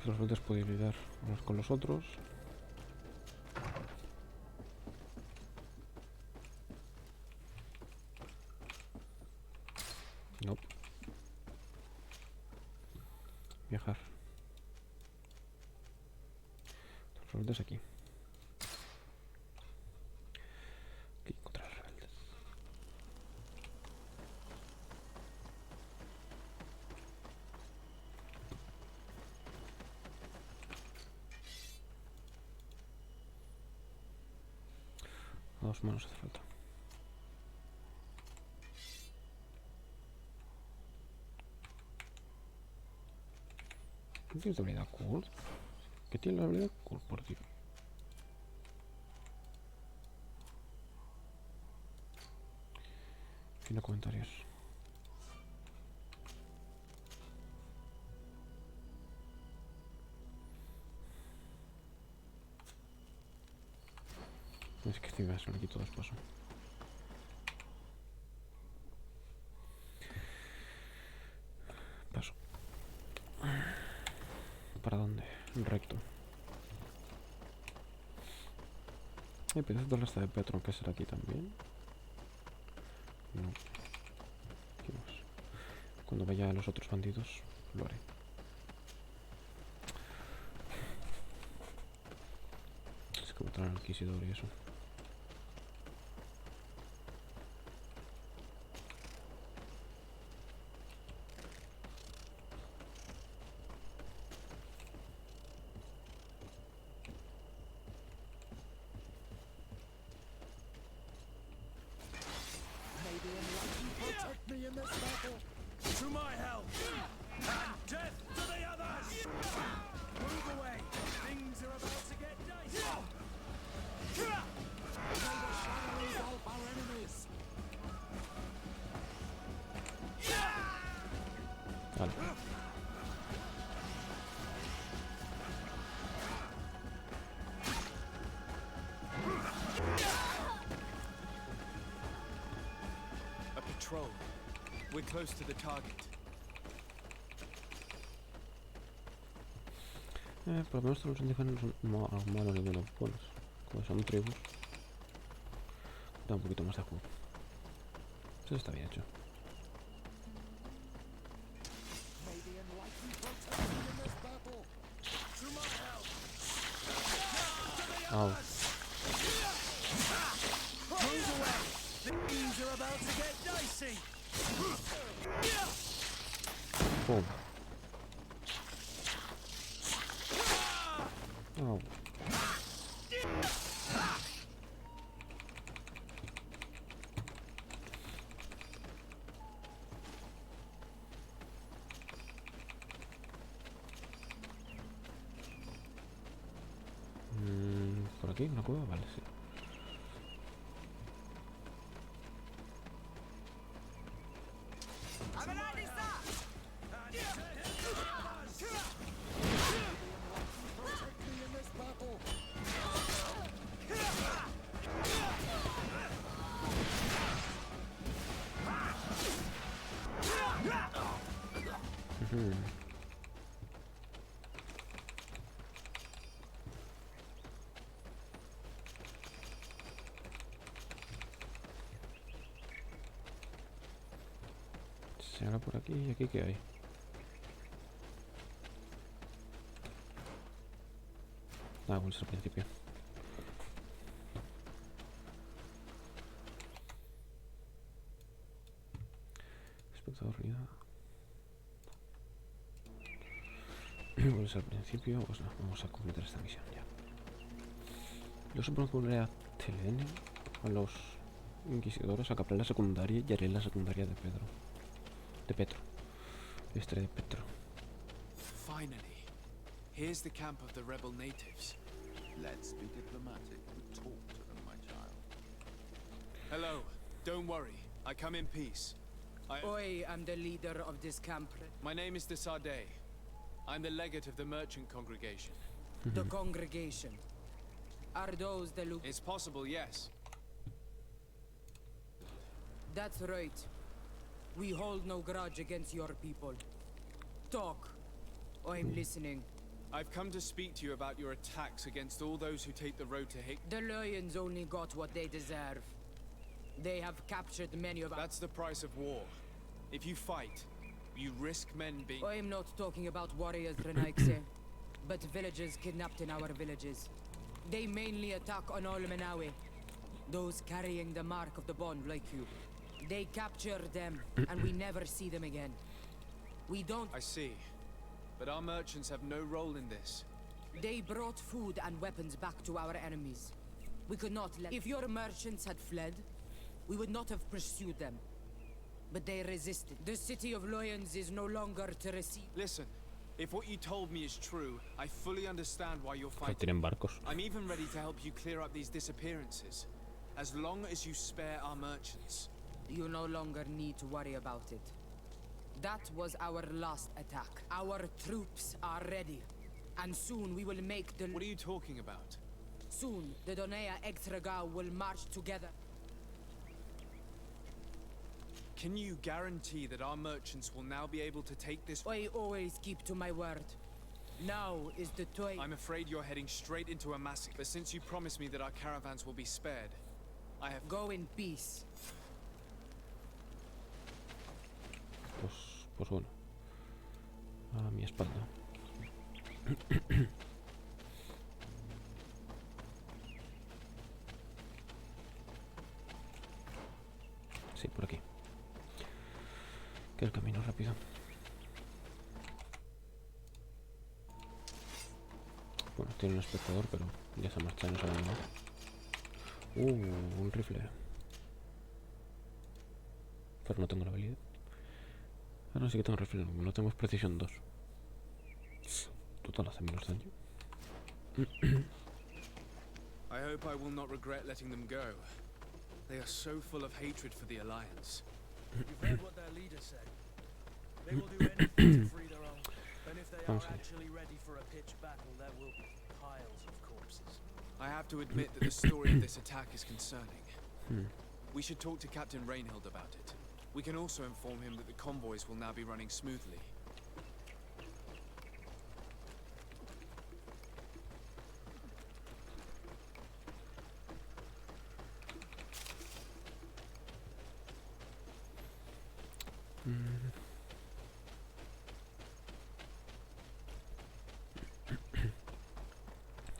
Los rebeldes pueden lidiar unos con los otros. No. Viajar. Los rebeldes aquí. Aquí contra los rebeldes. A 2 manos hace falta. ¿Qué tienes de habilidad cool? ¿Qué tiene la habilidad cool, por Dios? Fin de comentarios. Es que encima son aquí todos paso. Paso. ¿Para dónde? Recto. Pero esto la está de Petro, que será aquí también. No. ¿Qué más? Cuando vaya a los otros bandidos, lo haré. Es que botar al inquisidor y eso. To my help! And death to the others! Move away! Things are about to get dicey! May the shadows help our enemies! Vale. A patrol. We're close to the target. Por lo menos todos los indígenas no son malos ni menos buenos. Como son tribus, da un poquito más de juego. Eso está bien hecho. Oh. Things are about to get dicey! Boom. Oh. ¿Por aquí? ¿Una cueva? Vale, sí. Se haga por aquí y aquí ¿qué hay? Ah, bueno, es al principio. Espectador unidad. Bueno, es al principio. Pues no, vamos a completar esta misión ya. Yo supongo que volveré a TLN, a los inquisidores, a capturar la secundaria y haré la secundaria de Pedro. De Petro. Este de Petro. Finally, here's the camp of the rebel natives. Let's be diplomatic and talk to them, my child. Hello. Don't worry. I come in peace. I am the leader of this camp. My name is de Sade. I'm the legate of the merchant congregation. The congregation. Are those the look? It's possible, yes. That's right. We hold no grudge against your people. Talk. I'm listening. I've come to speak to you about your attacks against all those who take the road to Hick. The Lions only got what they deserve. They have captured many of us. That's the price of war. If you fight, you risk men being... I'm not talking about warriors, Renaikse, but villagers kidnapped in our villages. They mainly attack on all Menawe, those carrying the mark of the bond like you. They capture them, and we never see them again. We don't... I see. But our merchants have no role in this. They brought food and weapons back to our enemies. We could not let... If your merchants had fled, we would not have pursued them. But they resisted. The city of Loyans is no longer to receive... Listen, if what you told me is true, I fully understand why you're fighting. I'm even ready to help you clear up these disappearances, as long as you spare our merchants. You no longer need to worry about it. That was our last attack. Our troops are ready. And soon we will make the... What are you talking about? Soon, the Donea Extragao will march together. Can you guarantee that our merchants will now be able to take this? I always keep to my word. Now is the time. I'm afraid you're heading straight into a massacre. But since you promised me that our caravans will be spared, I have... Go in peace. Pues bueno. A mi espalda. Sí, por aquí. Que el camino rápido. Bueno, tiene un espectador, pero ya se ha marchado, no se va a animar. Un rifle. Pero no tengo la habilidad. Ah, no, sí que tengo rifle, no tengo precisión 2. Total, hace menos daño. I hope I will not regret letting them go. They are so full of hatred for the Alliance. You've heard what their leader said. They will do anything to free their own. And if they are actually ready for a pitched battle, there will be piles of corpses. I have to admit that the story of this attack is concerning. We should talk to Captain Reinhild about it. We can also inform him that the convoys will now be running smoothly.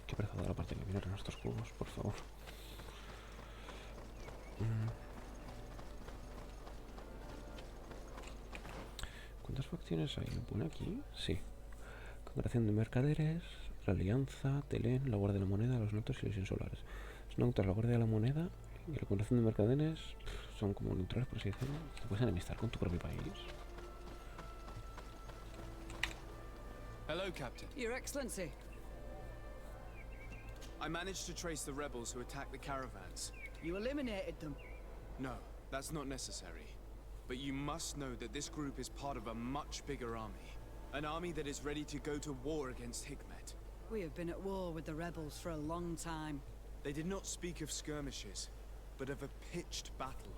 Qué pereza de la parte que mirar en estos juegos, por favor. ¿Cuántas facciones hay? ¿Lo pone aquí? Sí. Congregación de Mercaderes, la Alianza, Telén, la Guardia de la Moneda, los Nautas y los Insulares. Los Nautas, la Guardia de la Moneda y la Congregación de Mercaderes son como neutrales, por así decirlo. Te puedes enemistar con tu propio país. Hello, Captain. Your Excellency. I managed to trace the rebels who attacked the caravans. You eliminated them? No, that's not necessary. But you must know that this group is part of a much bigger army. An army that is ready to go to war against Hikmet. We have been at war with the rebels for a long time. They did not speak of skirmishes, but of a pitched battle.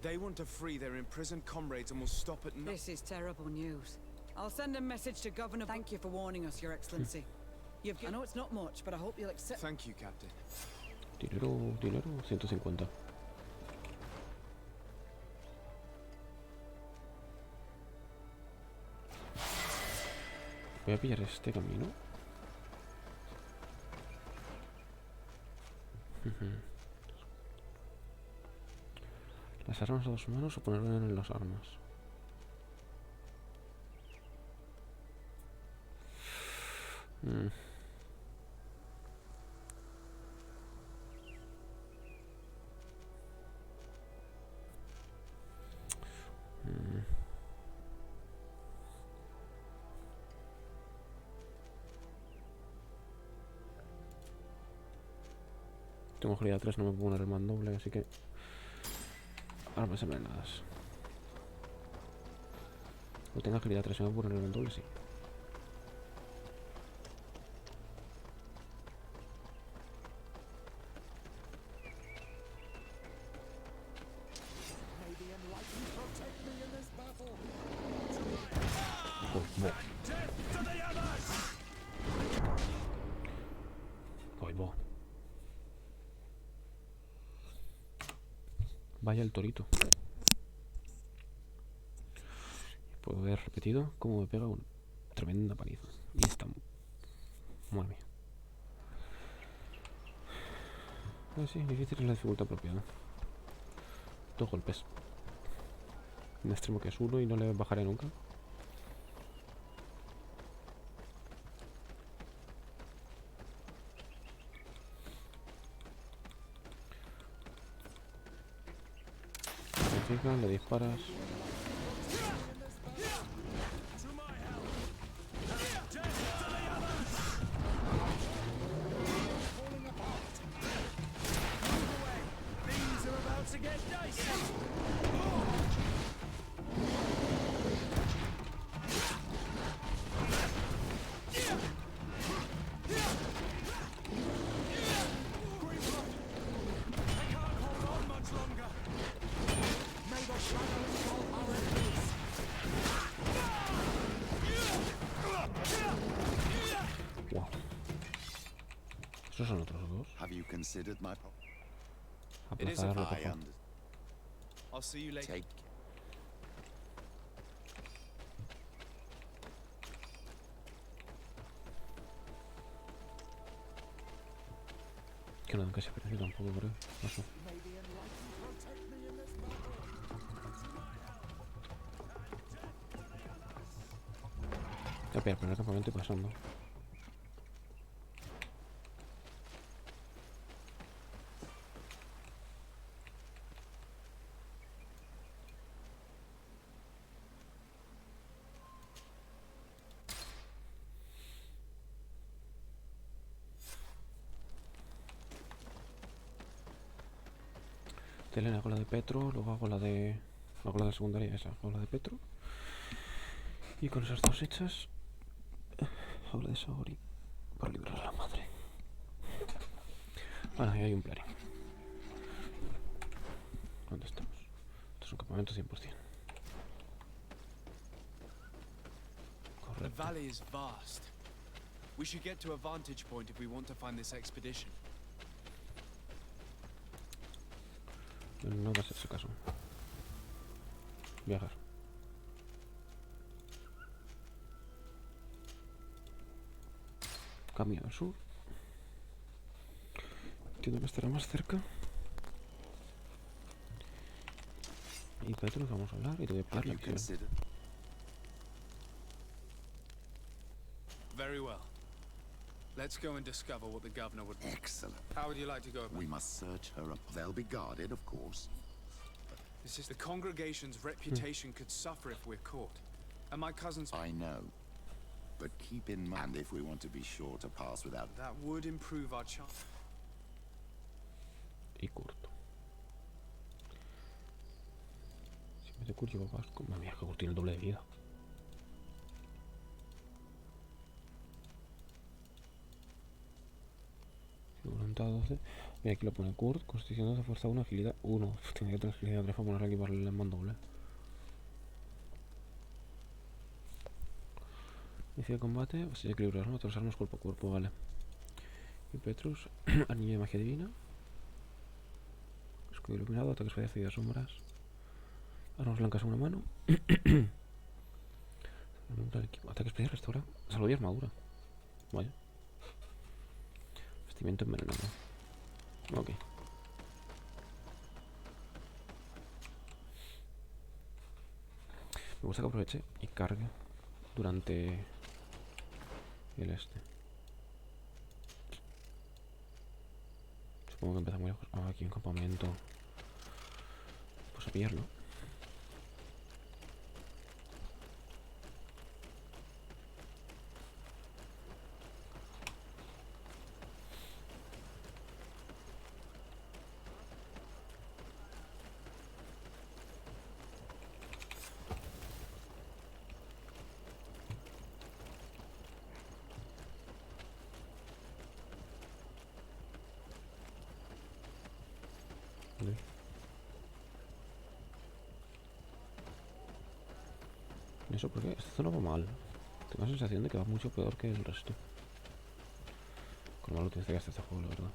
They want to free their imprisoned comrades and will stop at nothing. This is terrible news. I'll send a message to Governor... Thank you for warning us, Your Excellency. I know it's not much, but I hope you'll accept... Thank you, Captain. Dinero, 150. Voy a pillar este camino. Las armas a 2 manos o ponerlo en las armas. Tengo agilidad 3, no me puedo poner el mandoble, así que armas envenenadas. O tengo agilidad 3, me puedo poner el mandoble, sí. Vaya el torito. Puedo haber repetido cómo me pega una tremenda paliza. Y está... Madre mía. Sí, difícil es la dificultad apropiada. 2 golpes. Un extremo que es 1 y no le bajaré nunca. Le disparas. Esos son otros dos. Have you considered my Aplazarlo, por favor. I'll see you later. Take Que no dan casi precio tampoco, creo. No sé. Ya, pero el primer campamento y pasando. Elena hago la de Petro, luego hago la de... Hago la de secundaria esa, hago la de Petro. Y con esas dos hechas... Hago la de Saori. Para librar a la madre. Bueno, ahí hay un plarín. ¿Dónde estamos? Esto es un campamento 100%. The valley is vast. We should get to a vantage point if we want to find this expedition. No va a hacerse caso. Viajar. Camino al sur. Entiendo que estará más cerca. Y Petro, nos vamos a hablar y te voy a pillar la acción. Very well. Let's go and discover what the governor would... Excellent. How would you like to go about? We must search her up. They'll be guarded, of course. This is the congregation's reputation could suffer if we're caught. And my cousin's... I know. But keep in mind if we want to be sure to pass without... That would improve our chance. Y Kurt. Si me de Kurt lleva Vasco. Mamma mía, que Kurt tiene el doble de vida. Voluntad 12. Mira, aquí lo pone Kurt. Constitución 12, fuerza 1, agilidad 1. Tengo que tener agilidad 3 para ponerle aquí para el mandoble. Inicio de combate. Vas a equilibrar, ¿no? Otras armas cuerpo a cuerpo, vale. Y Petrus. Anillo de magia divina. Escudo iluminado. Ataques fallecidos, sombras. Armas blancas en una mano. Ataque especial, restaura. Salud y armadura. Vaya. Vestimento envenenado. Ok. Me gusta que aproveche y cargue durante el este. Supongo que empieza muy lejos. Ah, aquí un campamento. Pues a pillarlo. Eso porque esta zona va mal. Tengo la sensación de que va mucho peor que el resto. Con lo malo tienes que gastar este juego, la verdad.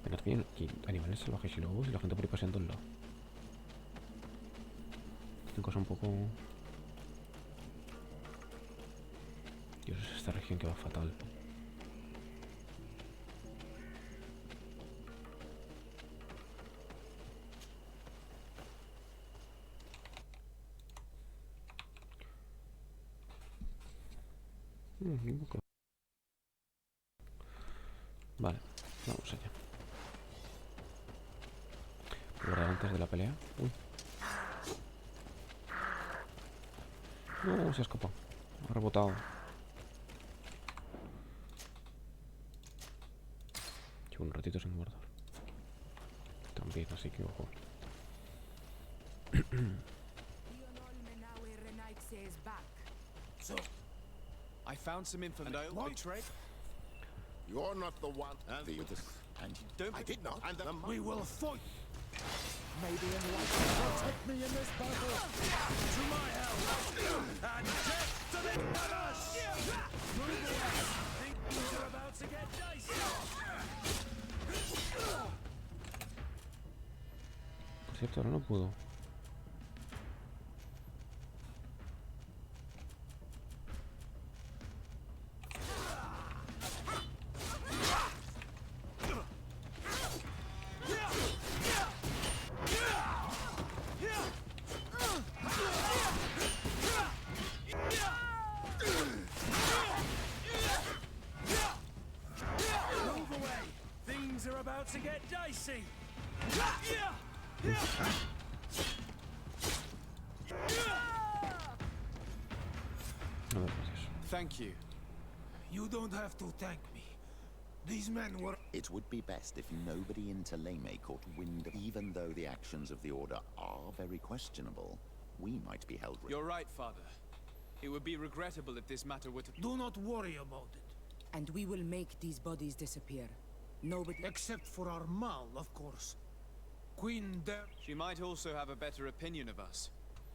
Venga, también aquí animales salvajes y lobos y la gente por ahí paseando al lado. Una cosa un poco... Dios, es esta región que va fatal. Vale, vamos allá. Guardar antes de la pelea. Uy. No, se ha escapado. Ha rebotado. Llevo un ratito sin guardar. También, así que ojo. So, I found some information. What? Betray? You're not the one. And you Don't. I did not. And We will fight. Maybe enlighten protect me in this battle. To my help. And death Por cierto, ahora no puedo. To get dicey. A ver, gracias. Thank you. You don't have to thank me. These men were... It would be best if nobody in Teleme caught wind of, even though the actions of the Order are very questionable, we might be held... You're right, Father. It would be regrettable if this matter were to... Do not worry about it. And we will make these bodies disappear. Nobody... Except for our Mal, of course. Queen there... She might also have a better opinion of us.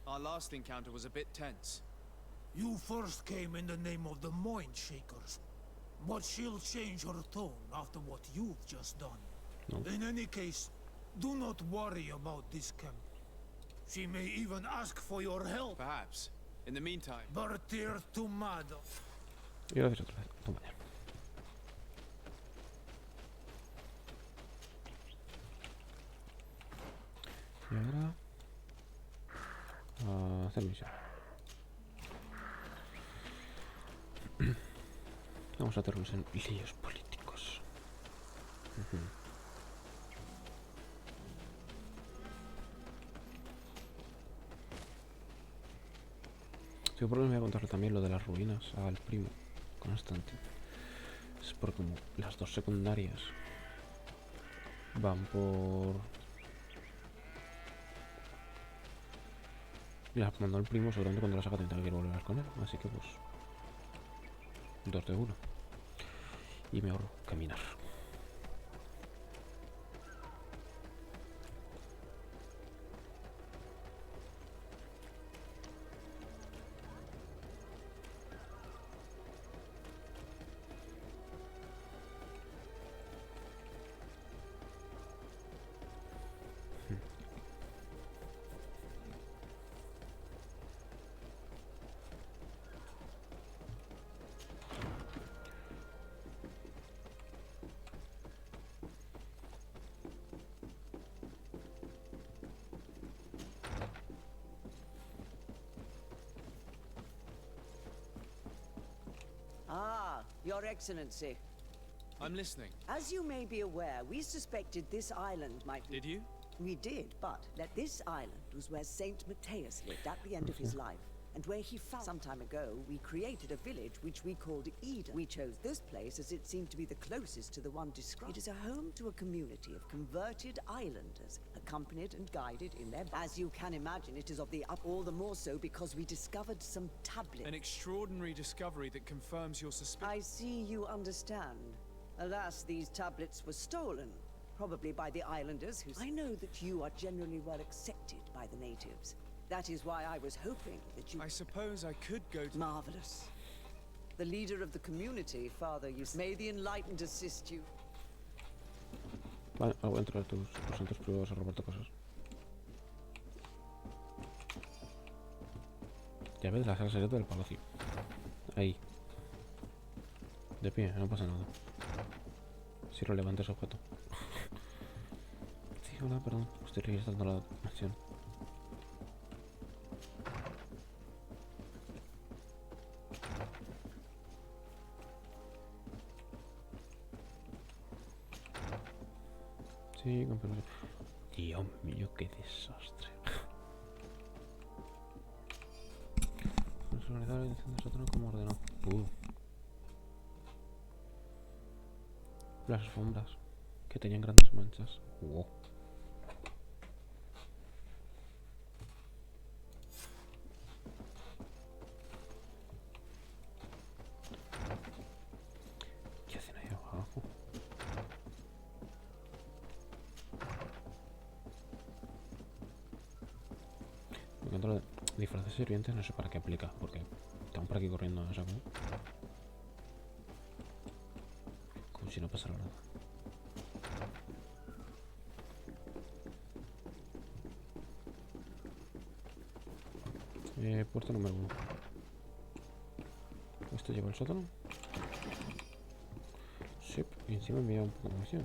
Our last encounter was a bit tense. You first came in the name of the Mind Shakers. But she'll change her tone after what you've just done. No. In any case, do not worry about this camp. She may even ask for your help. Perhaps. In the meantime... Partir tu mado. Y gracias otra vez. Toma ya. Y ahora... a hacer misión. Vamos a meternos en líos políticos. Sí, por lo menos voy a contarle también lo de las ruinas al primo Constantine. Es porque como las dos secundarias van por... Las mandó el primo, seguramente cuando las haga tendrá que ir a volver con él. Así que pues... 2 de 1. Y me ahorro caminar. Ah, Your Excellency. I'm listening. As you may be aware, we suspected this island might be... Did you? We did, but that this island was where Saint Matthias lived at the end of his life, and where he found... Some time ago, we created a village which we called Eden. We chose this place as it seemed to be the closest to the one described. It is a home to a community of converted islanders, accompanied and guided in their... As you can imagine, it is of the up... All the more so because we discovered some tablets. An extraordinary discovery that confirms your suspicion. I see you understand. Alas, these tablets were stolen. Probably by the islanders who... I know that you are generally well accepted by the natives. That is why I was hoping that you... I suppose I could go to... Marvelous. The leader of the community, Father, may the Enlightened assist you. Vale, voy a entrar a tus santos privados a robarte cosas. Llave de la sala secreta del palacio. Ahí. De pie, no pasa nada. Si relevante ese objeto. Sí, hola, perdón. Estoy registrando la acción. Sí, con permiso. Dios mío, qué desastre. Personalizar la dirección de sótano como ordenó. Las alfombras que tenían grandes manchas. Wow. ¿Qué hacen ahí abajo? Me encanta lo de disfraz de sirvientes, no sé para qué aplica, porque Estamos por aquí corriendo a saco. Como si no pasara nada. Puerta número 1. ¿Esto lleva al sótano? Sí, y encima me envía un poco de munición.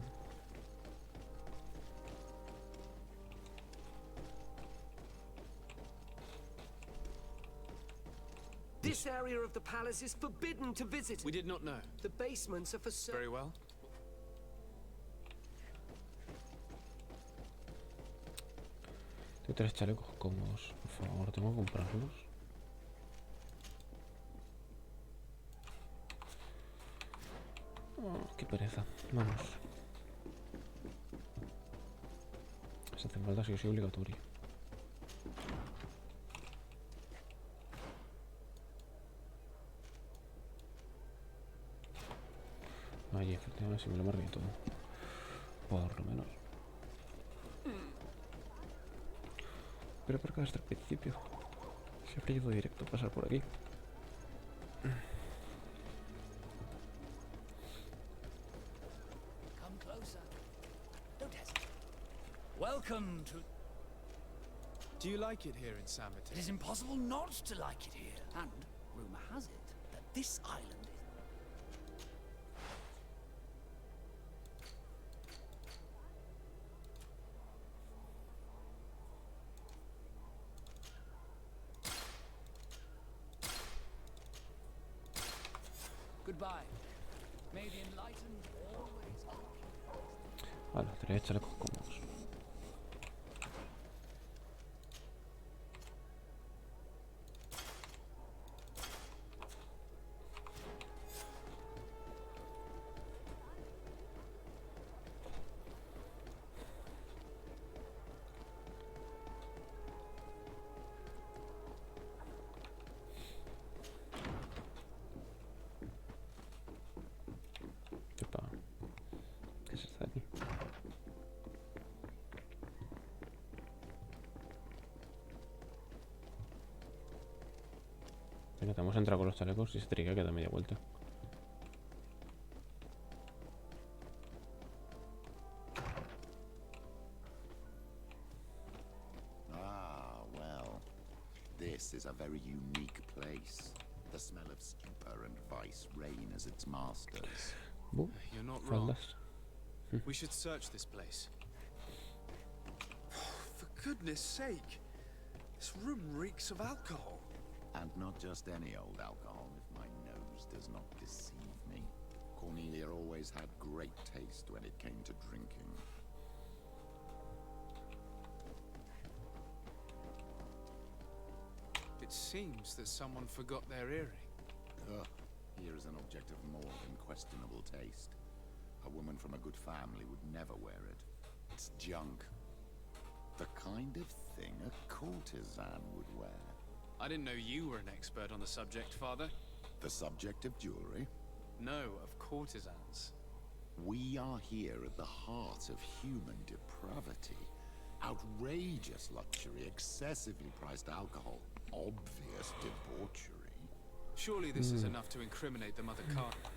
This area of the palace is forbidden to visit. We did not know. The basements are for Very well. Tengo 3 chalecos cómodos. Por favor, tengo que comprarlos. Oh, qué pereza. Vamos. Se hace falta si soy obligatorio. Ahí, efectivamente, si me lo marqué todo. Por lo menos. Pero por acá hasta el principio. Siempre llevo directo a pasar por aquí. Come closer. Don't hesitate. Welcome to... Do you like it here in Sameter? It is impossible not to like it here. And rumor has it that this island is... Goodbye. May the enlightened always... Vale, 3 chalecos cómodos. ¿Qué es esto de aquí? Venga, te hemos entrado con los chalecos y se triga que da media vuelta. Ah, well. This is a very unique place. The smell of stupor and vice reign as its masters. You're not wrong. We should search this place. For goodness sake! This room reeks of alcohol. And not just any old alcohol, if my nose does not deceive me. Cornelia always had great taste when it came to drinking. It seems that someone forgot their earring. Ugh. Here is an object of more than questionable taste. A woman from a good family would never wear it. It's junk. The kind of thing a courtesan would wear. I didn't know you were an expert on the subject, Father. The subject of jewelry? No, of courtesans. We are here at the heart of human depravity. Outrageous luxury, excessively priced alcohol, obvious debauchery. Surely this is enough to incriminate the Mother Cardinal.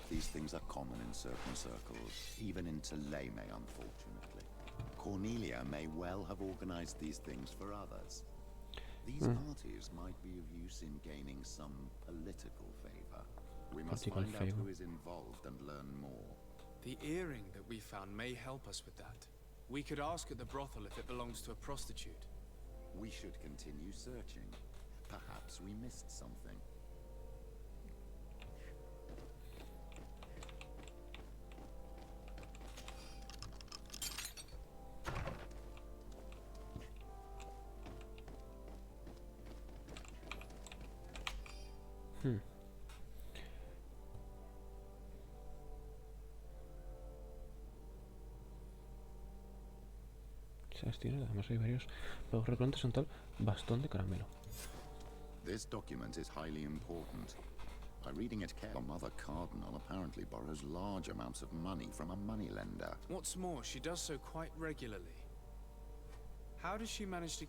These things are common in certain circles, even in Tuleme, unfortunately. Cornelia may well have organized these things for others. These parties might be of use in gaining some political favor. We must find out who is involved and learn more. The earring that we found may help us with that. We could ask at the brothel if it belongs to a prostitute. We should continue searching. Perhaps we missed something. Además hay varios juegos recurrentes en tal bastón de caramelo. This document is highly important. By reading it carefully, Mother Cardinal apparently borrows large amounts of money from a moneylender. What's more, she does so quite regularly. How does she manage to...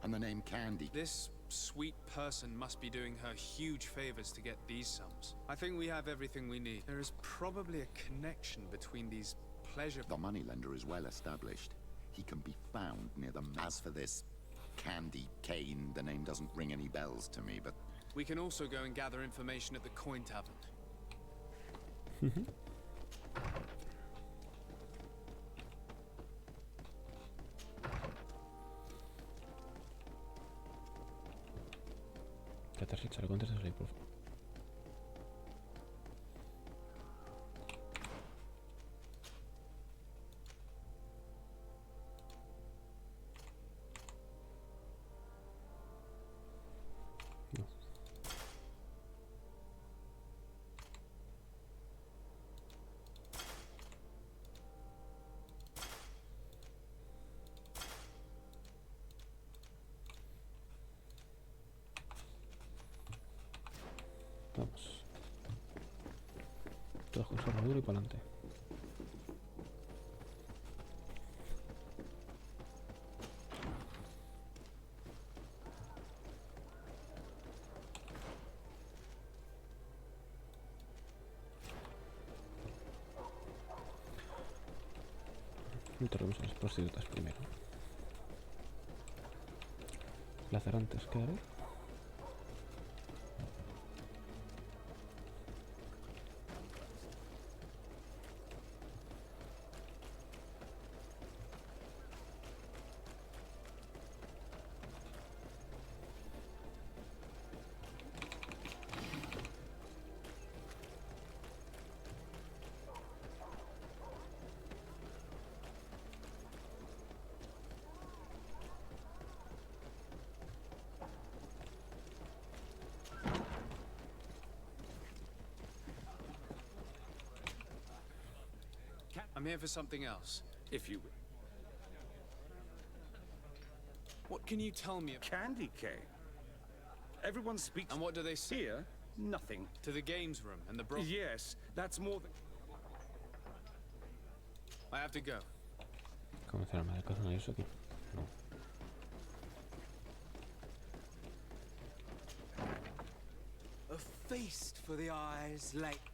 And the name Candy? This sweet person must be doing her huge favors to get these sums. I think we have everything we need. There is probably a connection between these pleasure... The moneylender is well established. He can be found near the... As for this Candy Cane, the name doesn't ring any bells to me, but... We can also go and gather information at the Coin Tavern. Tratarse el chaleco antes de salir, por favor. No. Vamos. Todo con su armadura y para adelante. Interroguemos a las prostitutas primero. Lacerantes, ¿qué haré? I'm here for something else, if you will. What can you tell me? Candy cane. Everyone speaks. And what do they say? Here, nothing. To the games room and the Yes, that's more than... I have to go. ¿Cómo hacer arma de caza? ¿No hay eso aquí? No. A feast for the eyes, like...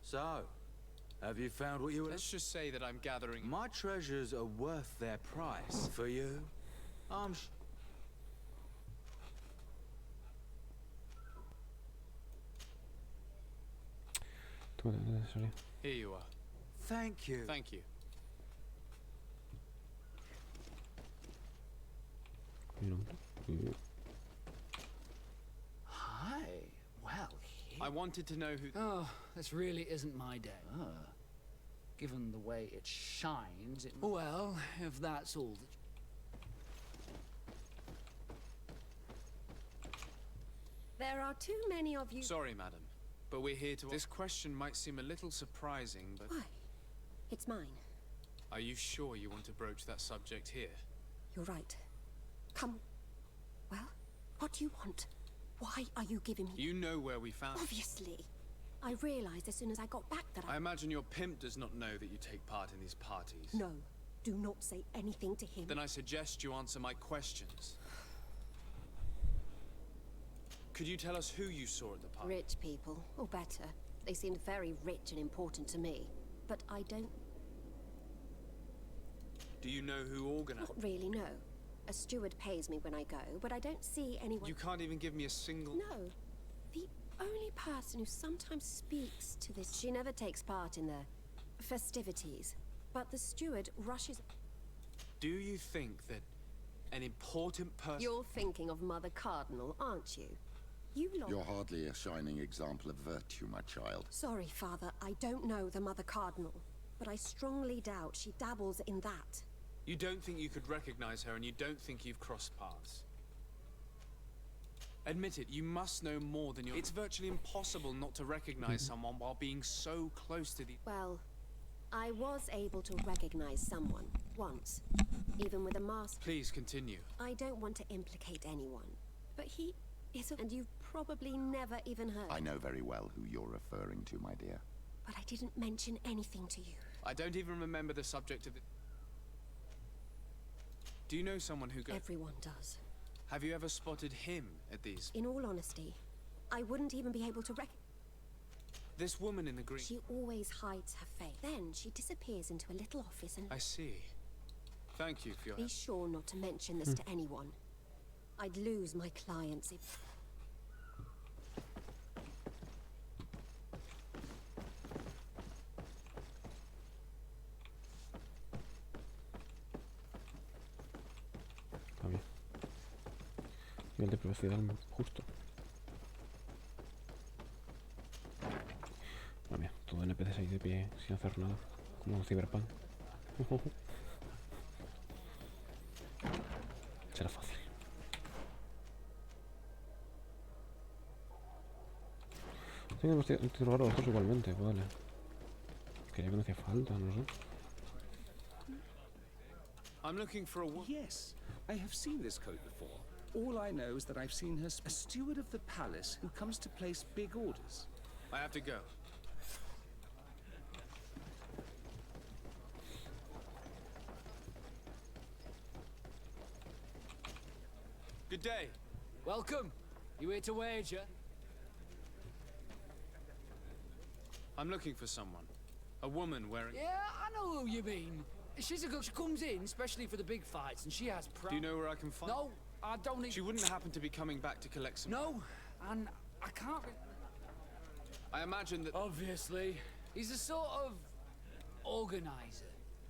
So, have you found what you were... Let's just say that I'm gathering... My treasures are worth their price. For you, I'm... Here you are. Thank you. Thank you. Hi. Well, I wanted to know who... Oh, this really isn't my day. Given the way it shines, it... Well, if that's all that... There are too many of you... Sorry, madam, but we're here to... This question might seem a little surprising, but... Why? It's mine. Are you sure you want to broach that subject here? You're right. Come. Well, what do you want? Why are you giving me... You know where we found... Obviously. I realized as soon as I got back that I imagine your pimp does not know that you take part in these parties. No. Do not say anything to him. Then I suggest you answer my questions. Could you tell us who you saw at the party? Rich people, or better. They seemed very rich and important to me. But I don't... Do you know who organized... Not really, no. A steward pays me when I go, but I don't see anyone... You can't even give me a single... No. The only person who sometimes speaks to this... She never takes part in the festivities, but the steward rushes... Do you think that an important person... You're thinking of Mother Cardinal, aren't you? You lot... You're hardly a shining example of virtue, my child. Sorry, Father, I don't know the Mother Cardinal, but I strongly doubt she dabbles in that. You don't think you could recognize her, and you don't think you've crossed paths. Admit it, you must know more than you... It's virtually impossible not to recognize someone while being so close to the... Well, I was able to recognize someone, once. Even with a mask... Please, continue. I don't want to implicate anyone, but he is a... And you've probably never even heard... I know very well who you're referring to, my dear. But I didn't mention anything to you. I don't even remember the subject of it. Do you know someone who... Everyone does. Have you ever spotted him at these? In all honesty, I wouldn't even be able to This woman in the green. She always hides her face. Then she disappears into a little office and... I see. Thank you for your... Be sure not to mention this to anyone. I'd lose my clients if... Está bien. Nivel de privacidad justo. Madre mía, todo NPCs ahí de pie sin hacer nada. Como un Cyberpunk. Será fácil. Tengo que interrogar a los dos igualmente, vale. Creía que no hacía falta, no sé. I'm looking for a woman. Yes, I have seen this coat before. All I know is that I've seen her a steward of the palace who comes to place big orders. I have to go. Good day. Welcome. You here to wager? I'm looking for someone. A woman wearing... Yeah, I know who you mean. She's a good... She comes in, especially for the big fights, and she has Do you know where I can find... No, I don't need... She wouldn't happen to be coming back to collect some... No, and I can't... I imagine that... Obviously. He's a sort of... organizer.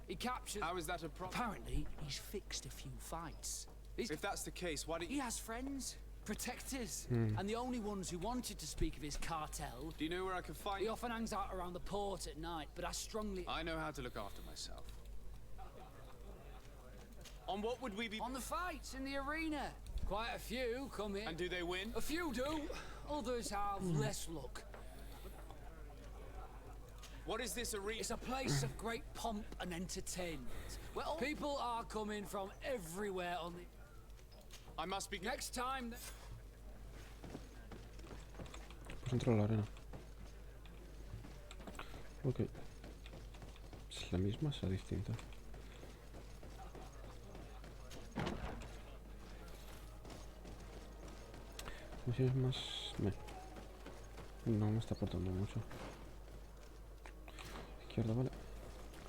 He captures... How is that a problem? Apparently, he's fixed a few fights. If that's the case, why don't you... He has friends, protectors, and the only ones who wanted to speak of his cartel... Do you know where I can find... He often hangs out around the port at night, but I strongly... I know how to look after myself. On what would we be... On the fights in the arena. Quite a few come in. And do they win? A few do. Others have less luck. What is this arena? It's a place of great pomp and entertainment. Well, people are coming from everywhere on the... I must be... Next time... Pues entro a la arena. Ok. ¿Es la misma? ¿Es distinta? Si es más... No me está aportando mucho. Izquierda, vale.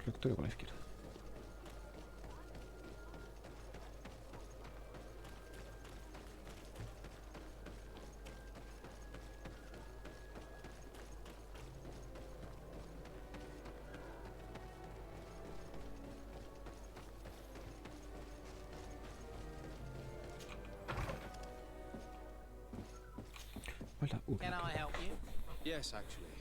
Rectorio con la izquierda. Can I help you? Yes, actually.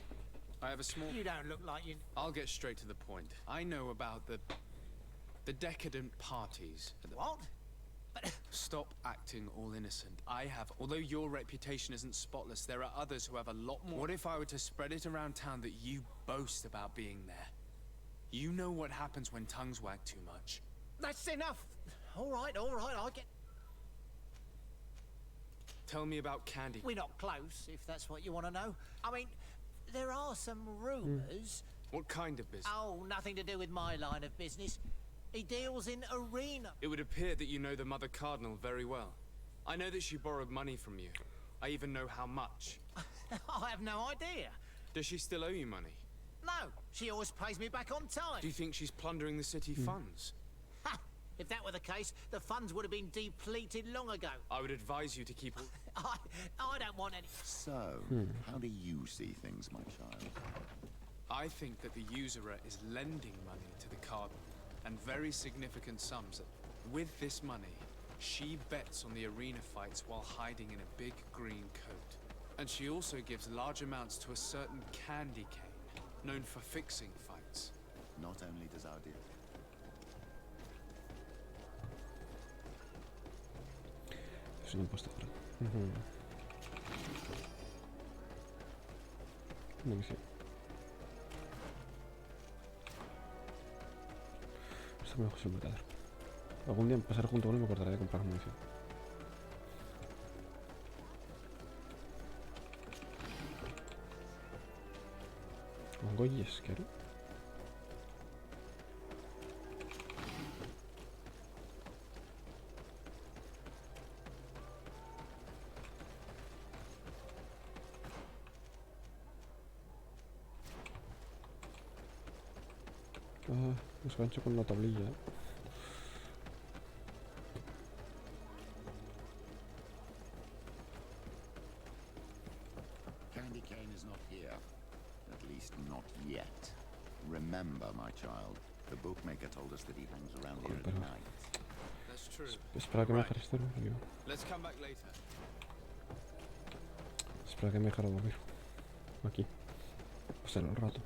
I have a small... You don't look like you... I'll get straight to the point. I know about the decadent parties. What? Stop acting all innocent. I have... Although your reputation isn't spotless, there are others who have a lot more... What if I were to spread it around town that you boast about being there? You know what happens when tongues wag too much. That's enough. All right, I get... Tell me about Candy. We're not close, if that's what you want to know. I mean, there are some rumours. What kind of business? Oh, nothing to do with my line of business. He deals in arena. It would appear that you know the Mother Cardinal very well. I know that she borrowed money from you. I even know how much. I have no idea. Does she still owe you money? No, she always pays me back on time. Do you think she's plundering the city funds? Ha! If that were the case, the funds would have been depleted long ago. I would advise you to keep... I don't want any... So, how do you see things, my child? I think that the usurer is lending money to the Cardinal, and very significant sums. With this money, she bets on the arena fights while hiding in a big green coat. And she also gives large amounts to a certain candy cane, known for fixing fights. Not only does our dear... Es una impostora. Una misión. Esto me dejo sin mercader. Algún día pasar junto con él me acordaré de comprar munición. Goyes, quiero. Es gancho con una tablilla. Candy Cane is not here. At least not yet. Remember, my child, the bookmaker told us that he hangs around here at night. That's true. Espera que me dejes esto, ¿no? Let's come back later. Espera que me dejara dormir. Aquí. Pasar el rato.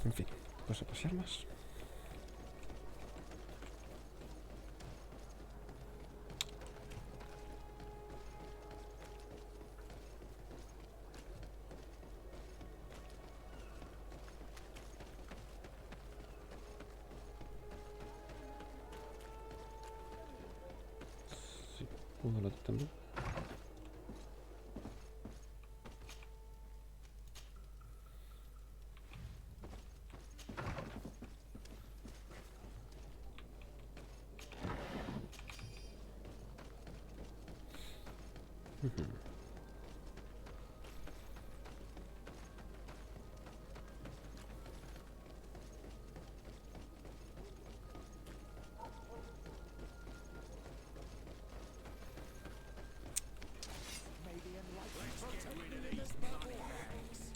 En fin, pues a pasear más. Sí, puedo la también.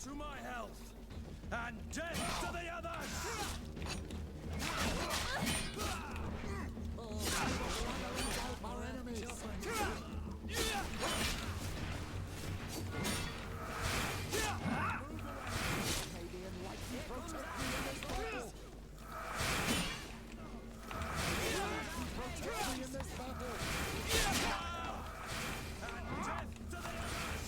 To my health, and death to the others! Our enemies! May the enlightened protect me in this battle! Protect me in this battle! And death to the others!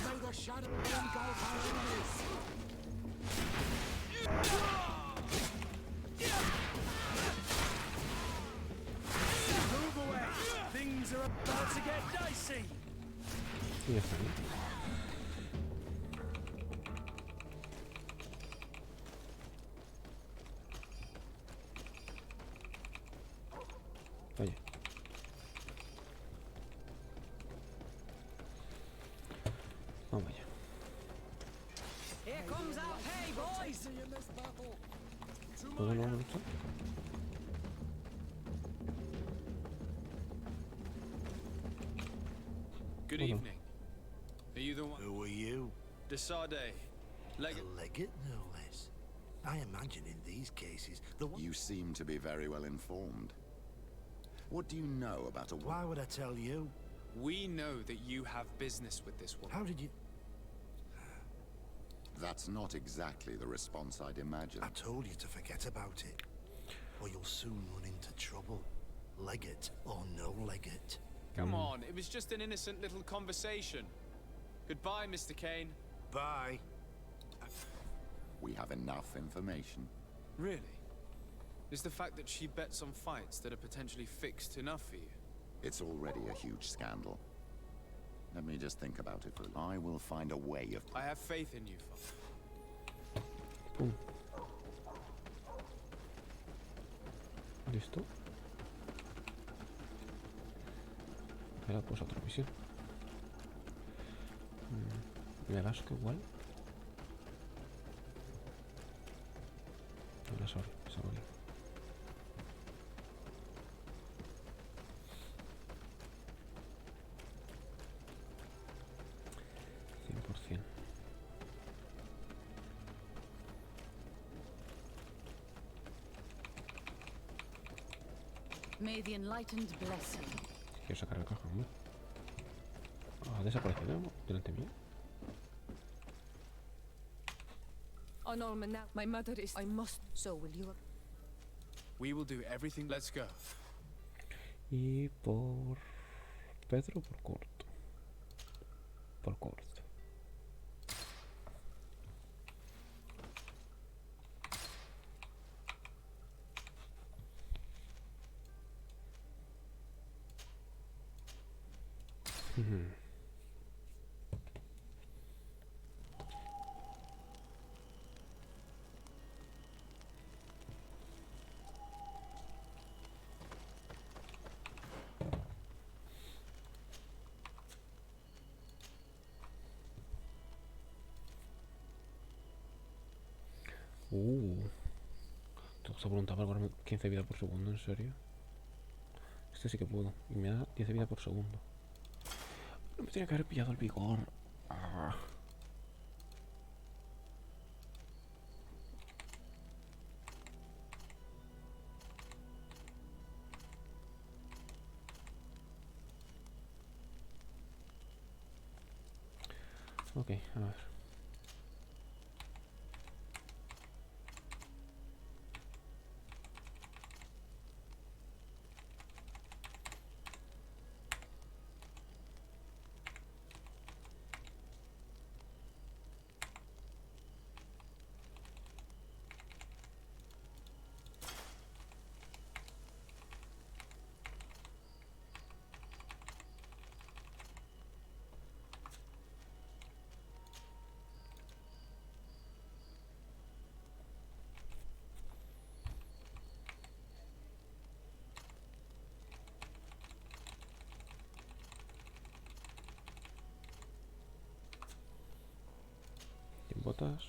May the shadow engulf our enemies! Move away! Things are about to get dicey! Y ya está, ¿no? Vaya. Vamos allá. Here comes our pay, boys! In this battle! ¿Puedo no luchar? Good Oh, no. evening. Are you the one? Who are you? Desade. Legate. A legate, no less. I imagine in these cases, the one... You seem to be very well informed. What do you know about a woman? Why would I tell you? We know that you have business with this woman. How did you... That's not exactly the response I'd imagined. I told you to forget about it. Or you'll soon run into trouble. Legate or no legate. Come on, it was just an innocent little conversation. Goodbye, Mr. Kane. Bye. We have enough information. Really? Is the fact that she bets on fights that are potentially fixed enough for you? It's already a huge scandal. Let me just think about it. I will find a way of... I have faith in you, Father. Pum. Listo. Ahora pues otra misión. Me gasco igual. Ahora sorry. 100%. May the enlightened bless you. Quiero sacar el cajón, ¿no? Ha desaparecido delante mío. Oh no, my mother is... I must... So will you... We will do everything. Let's go. Y por Pedro, por corto. Por corto. Tengo esa voluntad para cobrarme 15 vidas por segundo, ¿en serio? Este sí que puedo. Y me da 10 vidas por segundo. No me tenía que haber pillado el vigor. Ah. Ok, a ver. Botas.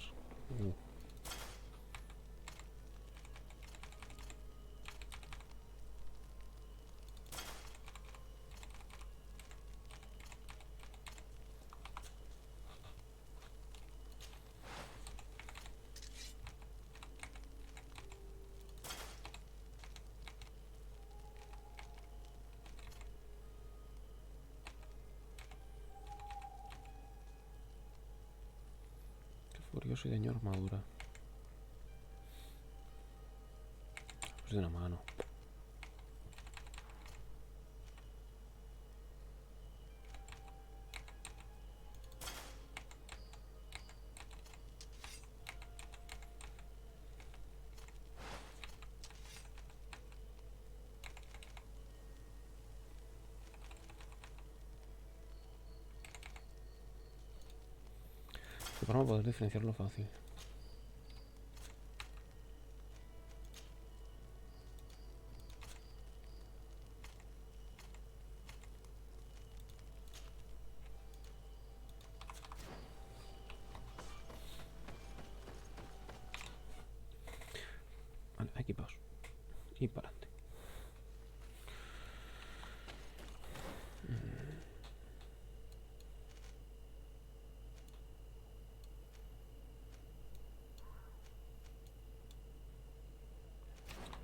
Furioso y daño armadura. Pues de una mano. Para poder diferenciarlo fácil. Vale, equipaos. Y para adelante.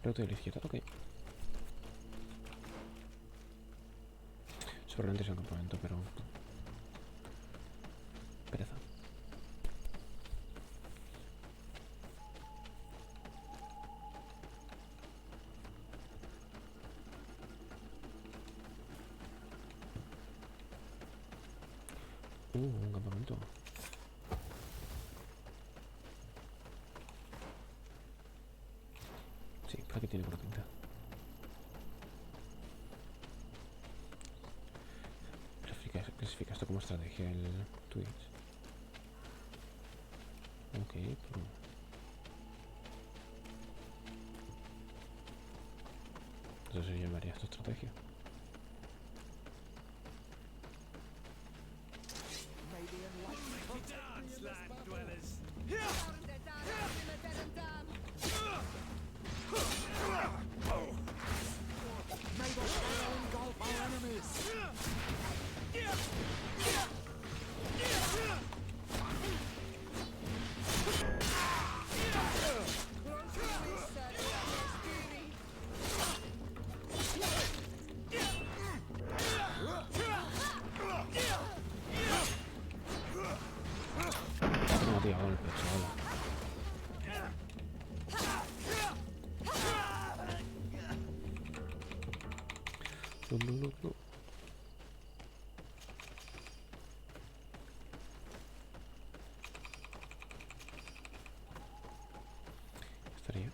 Rebote de la izquierda, ok. Seguramente es el campamento, pero... pereza. Un campamento. Sí, por aquí tiene buena pinta. Clasifica esto como estrategia el Twitch. Ok, pero... entonces yo llamaría esto estrategia. No, tío, golpe, chaval. No. Estaría.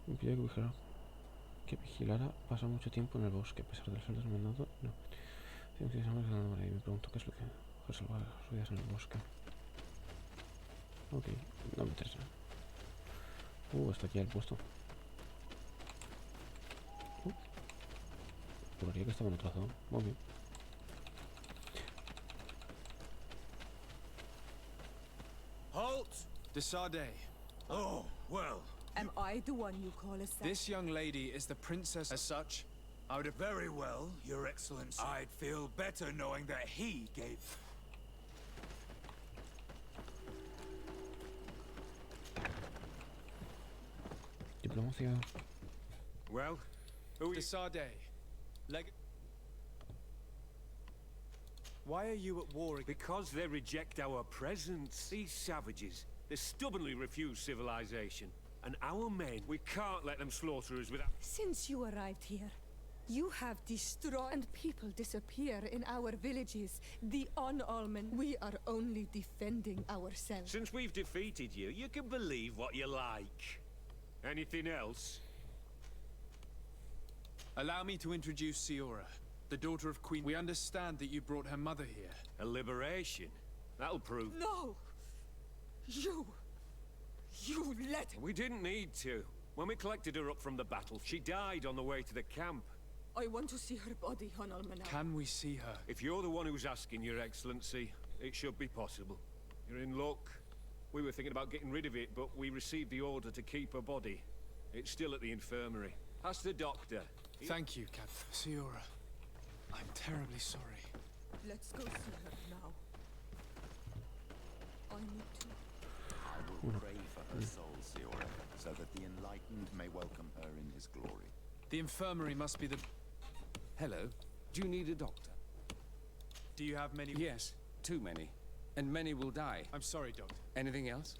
Me pidió que vigilara. Pasa mucho tiempo en el bosque, a pesar de ser desmandado. No. Y me pregunto qué es lo que salvar sus vidas en el bosque. Ok, no me interesa. Está aquí el puesto. Juraría que estaba en otra zona. Muy bien. Desade. Oh, well. Am I the one you call a This young lady is the princess as such. I would have very well, Your Excellency. I'd feel better knowing that he gave... Diplomacia. Well, who is... Desade. Why are you at war? Because they reject our presence. These savages, they stubbornly refuse civilization. And our men, we can't let them slaughter us without... Since you arrived here, you have destroyed and people disappear in our villages. The Unalmen, we are only defending ourselves. Since we've defeated you, you can believe what you like. Anything else? Allow me to introduce Seora, the daughter of Queen. We understand that you brought her mother here. A liberation? That'll prove... No! You let... We didn't need to. When we collected her up from the battle, she died on the way to the camp. I want to see her body, Honalmanau. Can we see her? If you're the one who's asking, Your Excellency, it should be possible. You're in luck. We were thinking about getting rid of it, but we received the order to keep her body. It's still at the infirmary. Ask the doctor. Thank you, Captain. Seora, I'm terribly sorry. Let's go see her now. I need to... I will pray for her soul, Seora, so that the enlightened may welcome her in his glory. The infirmary must be the... Hello. Do you need a doctor? Do you have many... Yes, too many. And many will die. I'm sorry, Doctor. Anything else?